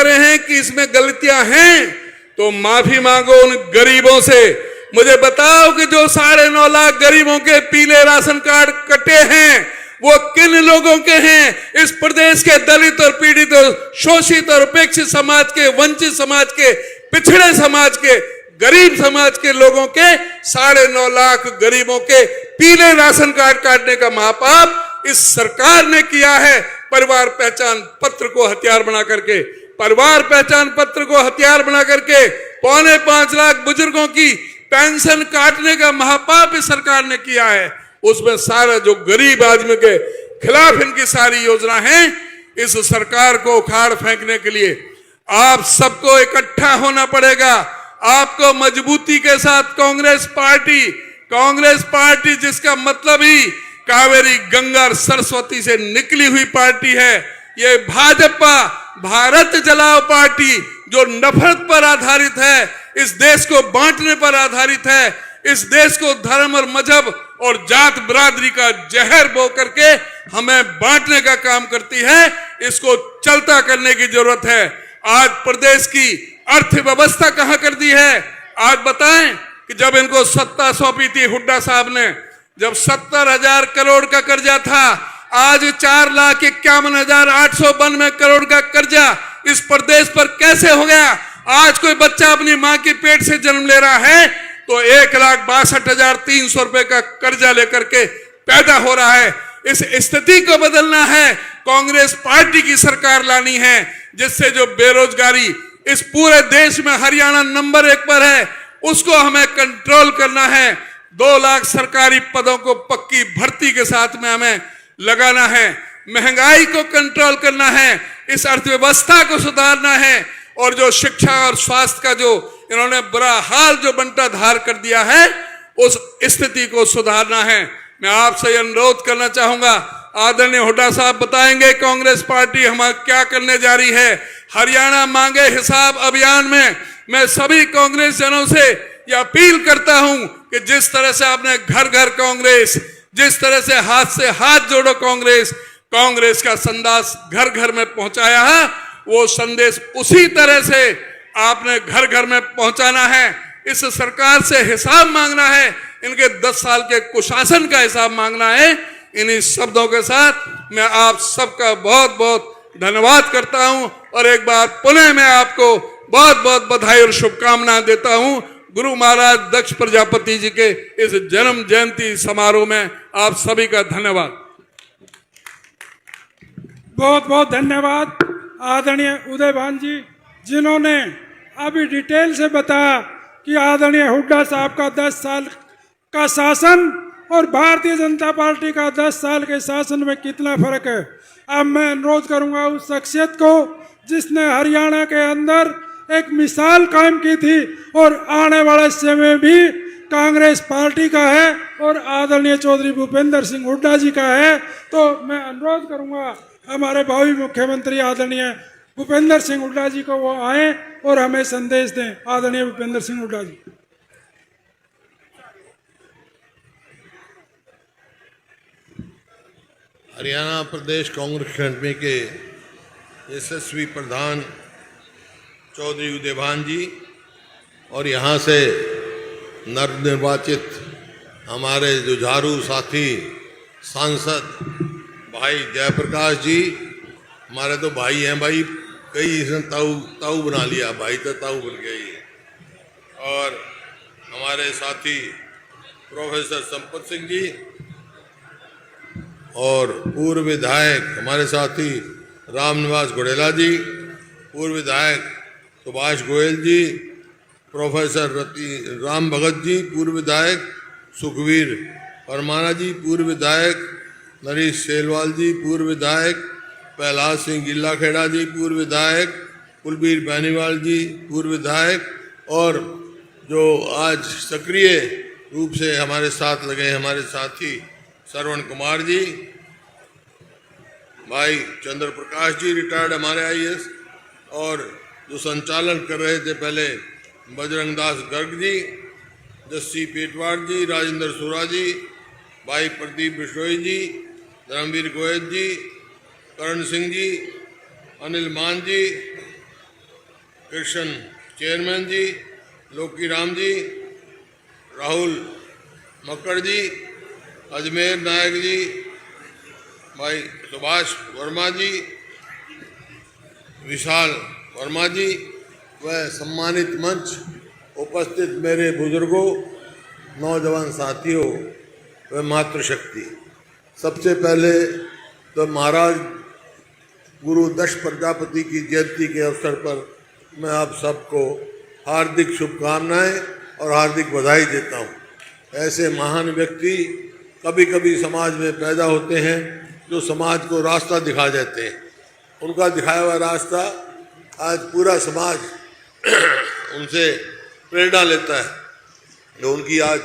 रहे हैं कि इसमें गलतियां हैं, तो माफी मांगो उन गरीबों से। मुझे बताओ कि जो 9.5 लाख गरीबों के पीले राशन कार्ड कटे हैं वो किन लोगों के हैं? इस प्रदेश के दलित और पीड़ित और शोषित और उपेक्षित समाज के, वंचित समाज के, पिछड़े समाज के, गरीब समाज के लोगों के 9.5 लाख गरीबों के पीले राशन कार्ड काटने का महापाप इस सरकार ने किया है। परिवार पहचान पत्र को हथियार बना करके, परिवार पहचान पत्र को हथियार बना करके 4.25 लाख बुजुर्गों की पेंशन काटने का महापाप इस सरकार ने किया है। उसमें सारा जो गरीब आदमी के खिलाफ इनकी सारी योजना है, इस सरकार को उखाड़ फेंकने के लिए आप सबको इकट्ठा होना पड़ेगा। आपको मजबूती के साथ कांग्रेस पार्टी जिसका मतलब ही कावेरी गंगा और सरस्वती से निकली हुई पार्टी है, ये भाजपा भारत जलाओ पार्टी जो नफरत पर आधारित है, इस देश को बांटने पर आधारित है, इस देश को धर्म और मजहब और जात बिरादरी का जहर बो करके हमें बांटने का काम करती है। इसको चलता करने की जरूरत है। आज प्रदेश की अर्थव्यवस्था कहां कर दी है? आज बताएं कि जब इनको सत्ता सौंपी थी हुड्डा साहब ने, जब 70,000 करोड़ का कर्जा था, आज 4,51,892 करोड़ का कर्जा इस प्रदेश पर कैसे हो गया? आज कोई बच्चा अपनी मां के पेट से जन्म ले रहा है तो 1,62,300 रुपए का कर्जा लेकर के पैदा हो रहा है। इस स्थिति को बदलना है, कांग्रेस पार्टी की सरकार लानी है, जिससे जो बेरोजगारी इस पूरे देश में हरियाणा नंबर 1 पर है, उसको हमें कंट्रोल करना है। 2 लाख सरकारी पदों को पक्की भर्ती के साथ में हमें लगाना है। महंगाई को कंट्रोल करना है, इस अर्थव्यवस्था को सुधारना है, और जो शिक्षा और स्वास्थ्य का जो इन्होंने बुरा हाल जो बंटा धार कर दिया है, उस स्थिति को सुधारना है। मैं आपसे अनुरोध करना चाहूंगा, आदरणीय हुड्डा साहब बताएंगे कांग्रेस पार्टी हमारा क्या करने जा रही है। हरियाणा मांगे हिसाब अभियान में मैं सभी कांग्रेस जनों से यह अपील करता हूं कि जिस तरह से आपने घर घर कांग्रेस, जिस तरह से हाथ जोड़ो कांग्रेस का संदेश घर घर में पहुंचाया है, वो संदेश उसी तरह से आपने घर घर में पहुंचाना है। इस सरकार से हिसाब मांगना है, इनके 10 साल के कुशासन का हिसाब मांगना है। इन्हीं शब्दों के साथ मैं आप सबका बहुत बहुत धन्यवाद करता हूं और एक बार पुनः मैं आपको बहुत बहुत बधाई और शुभकामनाएं देता हूं। गुरु महाराज दक्ष प्रजापति जी के इस जन्म जयंती समारोह में आप सभी का धन्यवाद। बहुत बहुत धन्यवाद आदरणीय उदय भान जी, जिन्होंने अभी डिटेल से बताया कि आदरणीय हुड्डा साहब का 10 साल का शासन और भारतीय जनता पार्टी का 10 साल के शासन में कितना फर्क है। अब मैं अनुरोध करूंगा उस शख्सियत को जिसने हरियाणा के अंदर एक मिसाल कायम की थी और आने वाले समय में भी कांग्रेस पार्टी का है और आदरणीय चौधरी भूपेंद्र सिंह हुड्डा जी का है, तो मैं अनुरोध करूंगा हमारे भावी मुख्यमंत्री आदरणीय भूपेंद्र सिंह हुड्डा जी को वो आए और हमें संदेश दें। आदरणीय भूपेंद्र सिंह हुड्डा जी। हरियाणा प्रदेश कांग्रेस कमेटी के यशस्वी प्रधान चौधरी उदय भान जी और यहाँ से नवनिर्वाचित हमारे जुझारू साथी सांसद भाई जयप्रकाश जी, हमारे तो भाई हैं भाई, कई इसने ताऊ बना लिया, भाई तो ताऊ बन गई। और हमारे हमारे साथी प्रोफेसर संपत सिंह जी और पूर्व विधायक हमारे साथी रामनिवास घोड़ेला जी, पूर्व विधायक सुभाष गोयल जी, प्रोफेसर राम भगत जी, पूर्व विधायक सुखवीर परमाना जी, पूर्व विधायक नरेश सेलवाल जी, पूर्व विधायक प्रहलाद सिंह गिल्ला खेड़ा जी, पूर्व विधायक कुलबीर बेनीवाल जी, पूर्व विधायक, और जो आज सक्रिय रूप से हमारे साथ लगे हैं हमारे साथी श्रवण कुमार जी, भाई चंद्र प्रकाश जी रिटायर्ड हमारे आईएएस, और जो संचालन कर रहे थे पहले बजरंग दास गर्ग जी, जस्सी पेटवाड़ जी, राजेंद्र सुरा जी, भाई प्रदीप बिश्नोई जी, धर्मवीर गोयल जी, करण सिंह जी, अनिल मान जी, कृष्ण चेयरमैन जी, लोकी राम जी, राहुल मक्कड़ जी, अजमेर नायक जी, भाई सुभाष वर्मा जी, विशाल वर्मा जी, वह सम्मानित मंच उपस्थित मेरे बुजुर्गों, नौजवान साथियों, वह मातृशक्ति। सबसे पहले तो महाराज गुरु दक्ष प्रजापति की जयंती के अवसर पर मैं आप सबको हार्दिक शुभकामनाएं और हार्दिक बधाई देता हूं। ऐसे महान व्यक्ति कभी कभी समाज में पैदा होते हैं जो समाज को रास्ता दिखा जाते हैं। उनका दिखाया हुआ रास्ता आज पूरा समाज उनसे प्रेरणा लेता है। जो उनकी आज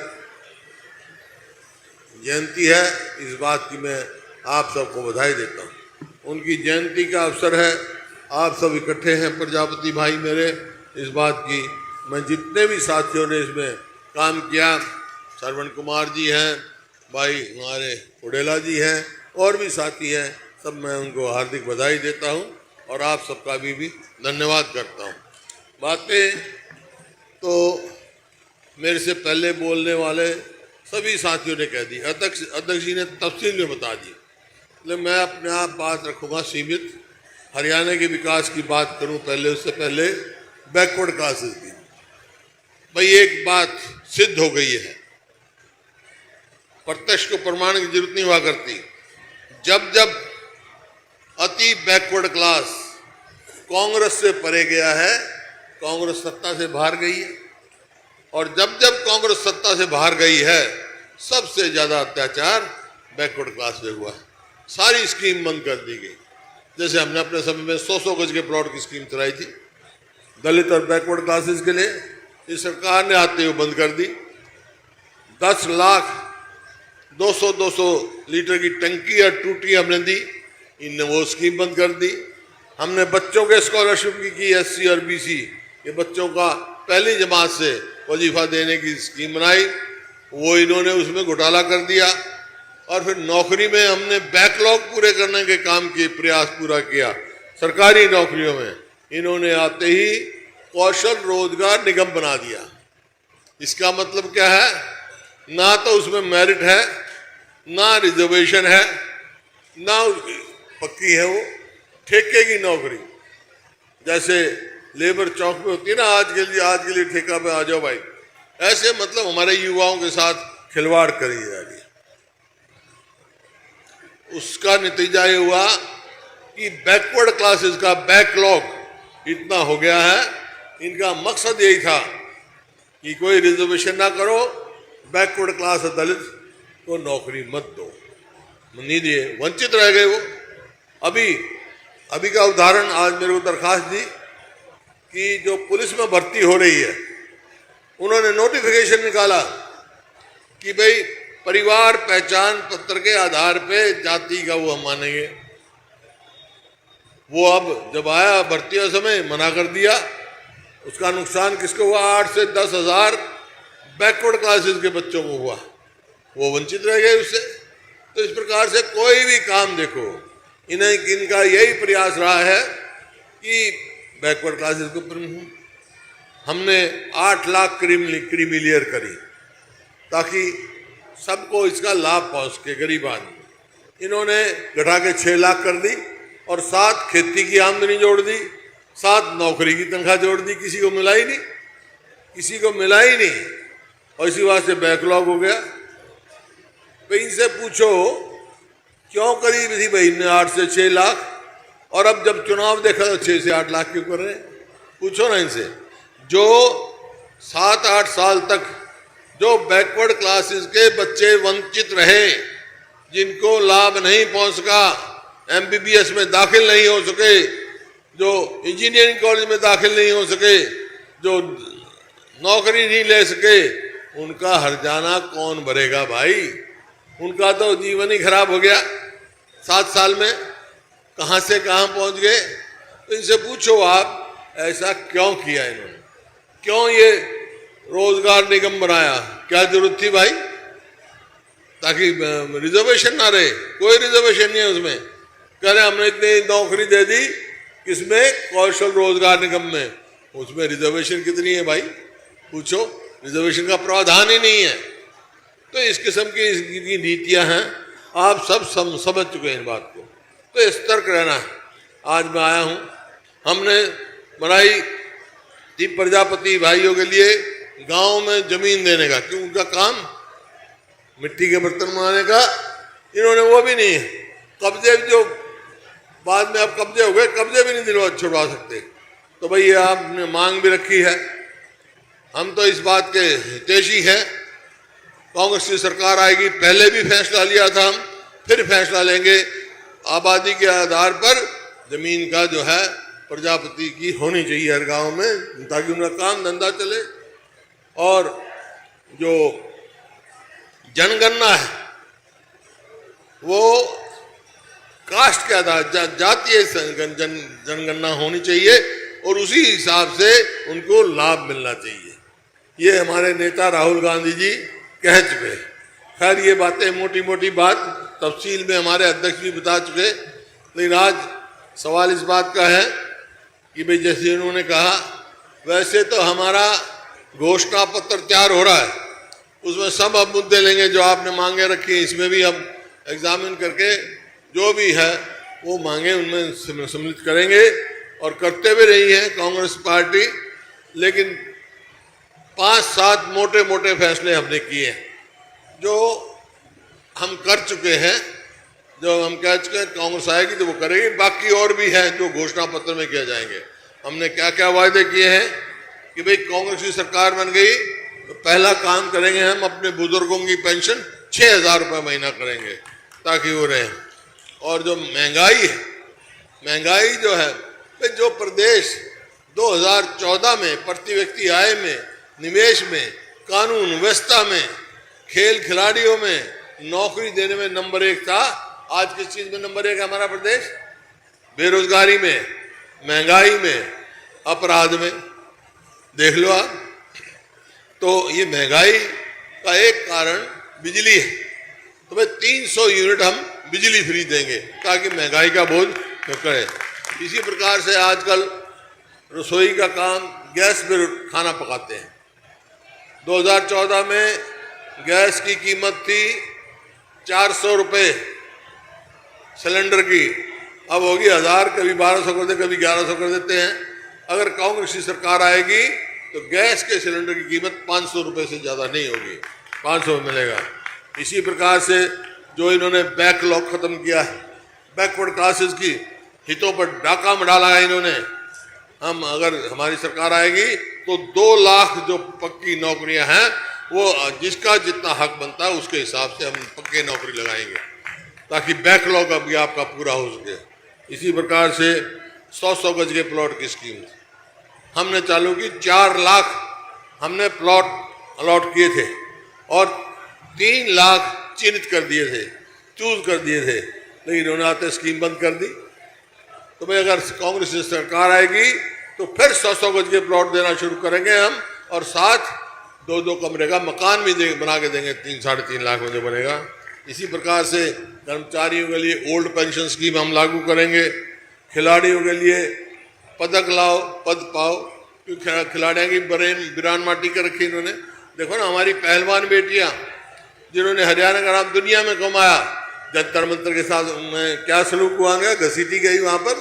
जयंती है, इस बात की मैं आप सबको बधाई देता हूँ। उनकी जयंती का अवसर है, आप सब इकट्ठे हैं प्रजापति भाई मेरे, इस बात की मैं जितने भी साथियों ने इसमें काम किया, श्रवण कुमार जी हैं, भाई हमारे घोड़ेला जी हैं, और भी साथी हैं, सब मैं उनको हार्दिक बधाई देता हूं और आप सबका भी धन्यवाद करता हूं। बातें तो मेरे से पहले बोलने वाले सभी साथियों ने कह दी, अध्यक्ष जी ने तफसील में बता दी, लेकिन मैं अपने आप बात रखूँगा सीमित। हरियाणा के विकास की बात करूँ पहले, उससे पहले बैकवर्ड क्लासेस की। भाई एक बात सिद्ध हो गई है, प्रत्यक्ष को प्रमाण की जरूरत नहीं हुआ करती। जब जब अति बैकवर्ड क्लास कांग्रेस से परे गया है, कांग्रेस सत्ता से बाहर गई है, और जब जब कांग्रेस सत्ता से बाहर गई है, सबसे ज्यादा अत्याचार बैकवर्ड क्लास पे हुआ है। सारी स्कीम बंद कर दी गई। जैसे हमने अपने समय में 100 गज के प्लॉट की स्कीम चलाई थी दलित और बैकवर्ड क्लासेस के लिए, इस सरकार ने आते हुए बंद कर दी। 10 लाख 200 लीटर की टंकी और टूटी हमने दी, इनने वो स्कीम बंद कर दी। हमने बच्चों के स्कॉलरशिप की SC और BC ये बच्चों का पहली जमात से वजीफा देने की स्कीम बनाई, वो इन्होंने उसमें घोटाला कर दिया। और फिर नौकरी में हमने बैकलॉग पूरे करने के काम किए, प्रयास पूरा किया। सरकारी नौकरियों में इन्होंने आते ही कौशल रोजगार निगम बना दिया। इसका मतलब क्या है, ना तो उसमें मेरिट है, ना रिजर्वेशन है, ना पक्की है वो ठेके की नौकरी। जैसे लेबर चौक में होती है ना, आज के लिए ठेका पे आ जाओ भाई, ऐसे मतलब हमारे युवाओं के साथ खिलवाड़ करी जा रही है। उसका नतीजा ये हुआ कि बैकवर्ड क्लासेस का बैकलॉग इतना हो गया है। इनका मकसद यही था कि कोई रिजर्वेशन ना करो, बैकवर्ड क्लास दलित को नौकरी मत दो, नहीं दिए, वंचित रह गए वो। अभी का उदाहरण आज मेरे को दरखास्त दी कि जो पुलिस में भर्ती हो रही है, उन्होंने नोटिफिकेशन निकाला कि भाई परिवार पहचान पत्र के आधार पे जाति का वो हम मानेंगे। वो अब जब आया भर्ती का समय मना कर दिया। उसका नुकसान किसको हुआ? 8 से 10 हजार बैकवर्ड क्लासेस के बच्चों को हुआ, वो वंचित रह गए उससे। तो इस प्रकार से कोई भी काम देखो, इनका यही प्रयास रहा है कि बैकवर्ड क्लासेस को हमने 8 लाख क्रीमी लेयर करी ताकि सबको इसका लाभ पहुंच के गरीब आदमी। इन्होंने घटा के 6 लाख कर दी और 7 खेती की आमदनी जोड़ दी, 7 नौकरी की तनख्वाह जोड़ दी। किसी को मिला ही नहीं, किसी को मिला ही नहीं। और इसी बात से बैकलॉग हो गया। तो इनसे पूछो क्यों करी थी भाई ने 8 से 6 लाख, और अब जब चुनाव देखा तो 6 से 8 लाख क्यों कर रहे हैं? पूछो ना इनसे। जो 7-8 साल तक जो बैकवर्ड क्लासेस के बच्चे वंचित रहे, जिनको लाभ नहीं पहुंच सका, MBBS में दाखिल नहीं हो सके, जो इंजीनियरिंग कॉलेज में दाखिल नहीं हो सके, जो नौकरी नहीं ले सके, उनका हर्जाना कौन भरेगा भाई? उनका तो जीवन ही खराब हो गया। 7 साल में कहां से कहां पहुंच गए। तो इनसे पूछो आप ऐसा क्यों किया इन्होंने, क्यों ये रोजगार निगम बनाया, क्या जरूरत थी भाई? ताकि रिजर्वेशन ना रहे। कोई रिजर्वेशन नहीं है उसमें। कह रहे हमने इतनी नौकरी दे दी किसमें? कौशल रोजगार निगम में। उसमें रिजर्वेशन कितनी है भाई? पूछो। रिजर्वेशन का प्रावधान ही नहीं है। तो इस किस्म की नीतियां हैं। आप सब समझ चुके हैं इन बात को। तो सतर्क रहना है। आज मैं आया हूं, हमने बनाई थी प्रजापति भाइयों के लिए गांव में जमीन देने का, क्यों? उनका काम मिट्टी के बर्तन बनाने का, इन्होंने वो भी नहीं है। कब्जे जो बाद में अब कब्जे हो गए, कब्जे भी नहीं छुड़वा सकते। तो भाई ये आपने मांग भी रखी है। हम तो इस बात के हितैषी हैं। कांग्रेस की सरकार आएगी, पहले भी फैसला लिया था हम, फिर फैसला लेंगे। आबादी के आधार पर जमीन का जो है प्रजापति की होनी चाहिए हर गांव में, ताकि उनका काम धंधा चले। और जो जनगणना है वो कास्ट के आधार, जातीय जनगणना होनी चाहिए और उसी हिसाब से उनको लाभ मिलना चाहिए। ये हमारे नेता राहुल गांधी जी कह चुके। खैर ये बातें मोटी मोटी बात तफसील में हमारे अध्यक्ष भी बता चुके। लेकिन आज सवाल इस बात का है कि भाई जैसे उन्होंने कहा, वैसे तो हमारा घोषणा पत्र तैयार हो रहा है, उसमें सब अब मुद्दे लेंगे जो आपने मांगे रखी हैं। इसमें भी हम एग्जामिन करके जो भी है वो मांगे उनमें सम्मिलित करेंगे और करते भी रही है कांग्रेस पार्टी। लेकिन 5-7 मोटे मोटे फैसले हमने किए हैं जो हम कर चुके हैं, जो हम कह चुके हैं कांग्रेस आएगी तो वो करेगी। बाकी और भी है जो घोषणा पत्र में किया जाएंगे। हमने क्या क्या वायदे किए हैं कि भाई कांग्रेस की सरकार बन गई तो पहला काम करेंगे हम अपने बुजुर्गों की पेंशन 6,000 रुपये महीना करेंगे ताकि वो रहे। और जो महंगाई है, महंगाई जो है, जो प्रदेश 2014 में प्रति व्यक्ति आय में, निवेश में, कानून व्यवस्था में, खेल खिलाड़ियों में, नौकरी देने में नंबर 1 था, आज किस चीज में नंबर 1 है हमारा प्रदेश? बेरोजगारी में, महंगाई में, अपराध में। देख लो आप। तो ये महंगाई का एक कारण बिजली है। तो भाई 300 यूनिट हम बिजली फ्री देंगे ताकि महंगाई का बोझ न करे। इसी प्रकार से आजकल रसोई का काम गैस पर खाना पकाते हैं। 2014 में गैस की कीमत थी 400 रुपये सिलेंडर की, अब होगी 1000, कभी 1200 कर देते, कभी 1100 कर देते हैं। अगर कांग्रेस की सरकार आएगी तो गैस के सिलेंडर की कीमत 500 रुपये से ज़्यादा नहीं होगी, 500 में मिलेगा। इसी प्रकार से जो इन्होंने बैकलॉग खत्म किया है, बैकवर्ड क्लासेस की हितों पर डाका डाला है इन्होंने। हम अगर हमारी सरकार आएगी तो 2 लाख जो पक्की नौकरियां हैं वो जिसका जितना हक बनता है उसके हिसाब से हम पक्के नौकरी लगाएंगे ताकि बैकलॉग अभी आपका पूरा हो सके। इसी प्रकार से 100-100 गज के प्लॉट की स्कीम हमने चालू की। 4 लाख हमने प्लॉट अलॉट किए थे और 3 लाख चिन्हित कर दिए थे, चूज कर दिए थे, लेकिन उन्होंने आते स्कीम बंद कर दी। तो भाई अगर कांग्रेस की सरकार आएगी तो फिर 100-100 गज के प्लॉट देना शुरू करेंगे हम, और साथ 2-2 कमरे का मकान भी बना के देंगे 3-3.5 लाख में जो बनेगा। इसी प्रकार से कर्मचारियों के लिए ओल्ड पेंशन स्कीम हम लागू करेंगे। खिलाड़ियों के लिए पदक लाओ पद पाओ, क्योंकि खिलाड़ियों की बिरान माटी कर रखी इन्होंने। देखो ना हमारी पहलवान बेटियां जिन्होंने हरियाणा का नाम दुनिया में कमाया, जंतर मंतर के साथ में क्या सलूक हुआ गया, घसीटी गई वहाँ पर,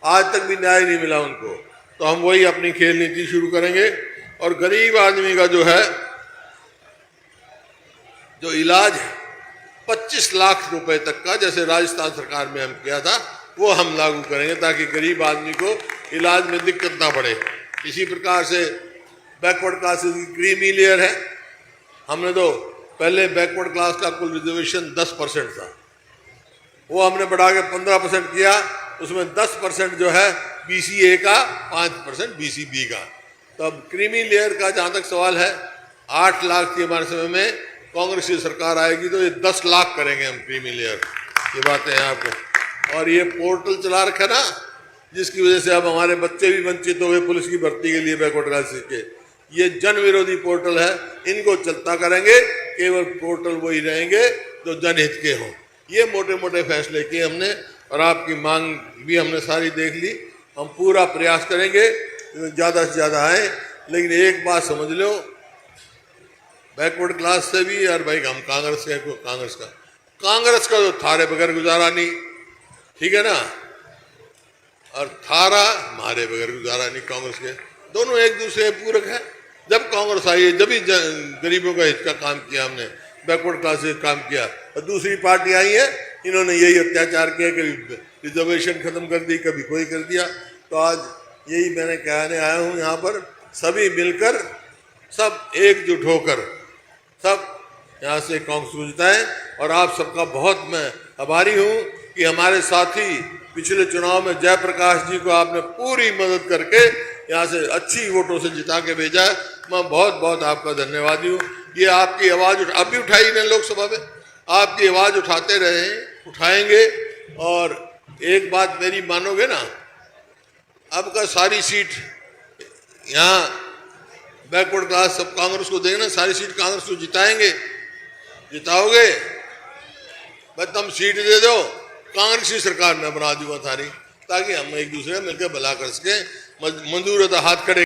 आज तक भी न्याय नहीं मिला उनको। तो हम वही अपनी खेल नीति शुरू करेंगे और गरीब आदमी का जो है जो इलाज है 25 लाख रुपए तक का, जैसे राजस्थान सरकार में हम किया था, वो हम लागू करेंगे ताकि गरीब आदमी को इलाज में दिक्कत ना पड़े। इसी प्रकार से बैकवर्ड क्लासेस की क्रीमी लेयर है। हमने तो पहले बैकवर्ड क्लास का कुल रिजर्वेशन 10% था, वो हमने बढ़ा के 15% किया। उसमें 10% जो है BCA का, 5% BCB का। तो अब क्रीमी लेयर का जहाँ तक सवाल है, 8 लाख की हमारे समय में कांग्रेस की सरकार आएगी तो ये 10 लाख करेंगे हम क्रीमी लेयर। ये बातें हैं आपको। और ये पोर्टल चला रखा ना, जिसकी वजह से अब हमारे बच्चे भी वंचित हो गए पुलिस की भर्ती के लिए बैकवर्ड क्लासेस के। ये जन विरोधी पोर्टल है, इनको चलता करेंगे, केवल पोर्टल वही रहेंगे जो जनहित के हों। ये मोटे मोटे फैसले किए हमने, और आपकी मांग भी हमने सारी देख ली। हम पूरा प्रयास करेंगे ज़्यादा से ज़्यादा आए, लेकिन एक बात समझ लो, बैकवर्ड क्लास से भी, और भाई हम कांग्रेस का तो थारे बगैर गुजारा नहीं, ठीक है ना, और थारा मारे बगैर गुजारा नहीं। कांग्रेस के दोनों एक दूसरे पूरक है। जब कांग्रेस आई है, जब ही गरीबों का हित का काम किया हमने, बैकवर्ड क्लास से काम किया। और दूसरी पार्टी आई है, इन्होंने यही अत्याचार किया, कभी रिजर्वेशन खत्म कर दी, कभी कोई कर दिया। तो आज यही मैंने कहने आया हूँ, यहाँ पर सभी मिलकर, सब एकजुट होकर, सब यहाँ से कांग्रेस को जिताएं। और आप सबका बहुत मैं आभारी हूँ कि हमारे साथी पिछले चुनाव में जयप्रकाश जी को आपने पूरी मदद करके यहाँ से अच्छी वोटों से जिता के भेजा है। मैं बहुत बहुत आपका धन्यवादी हूँ। ये आपकी आवाज़ अब भी उठाई ने लोकसभा में, आपकी आवाज़ उठाते रहे, उठाएंगे। और एक बात मेरी मानोगे ना, अब का सारी सीट यहाँ बैकवर्ड क्लास सब कांग्रेस को देना, सारी सीट कांग्रेस को जिताएंगे। जिताओगे बस तुम सीट दे दो, कांग्रेस की सरकार में बना दूंगा सारी, ताकि हम एक दूसरे मिलकर भला कर सके। मंजूर होता हाथ खड़े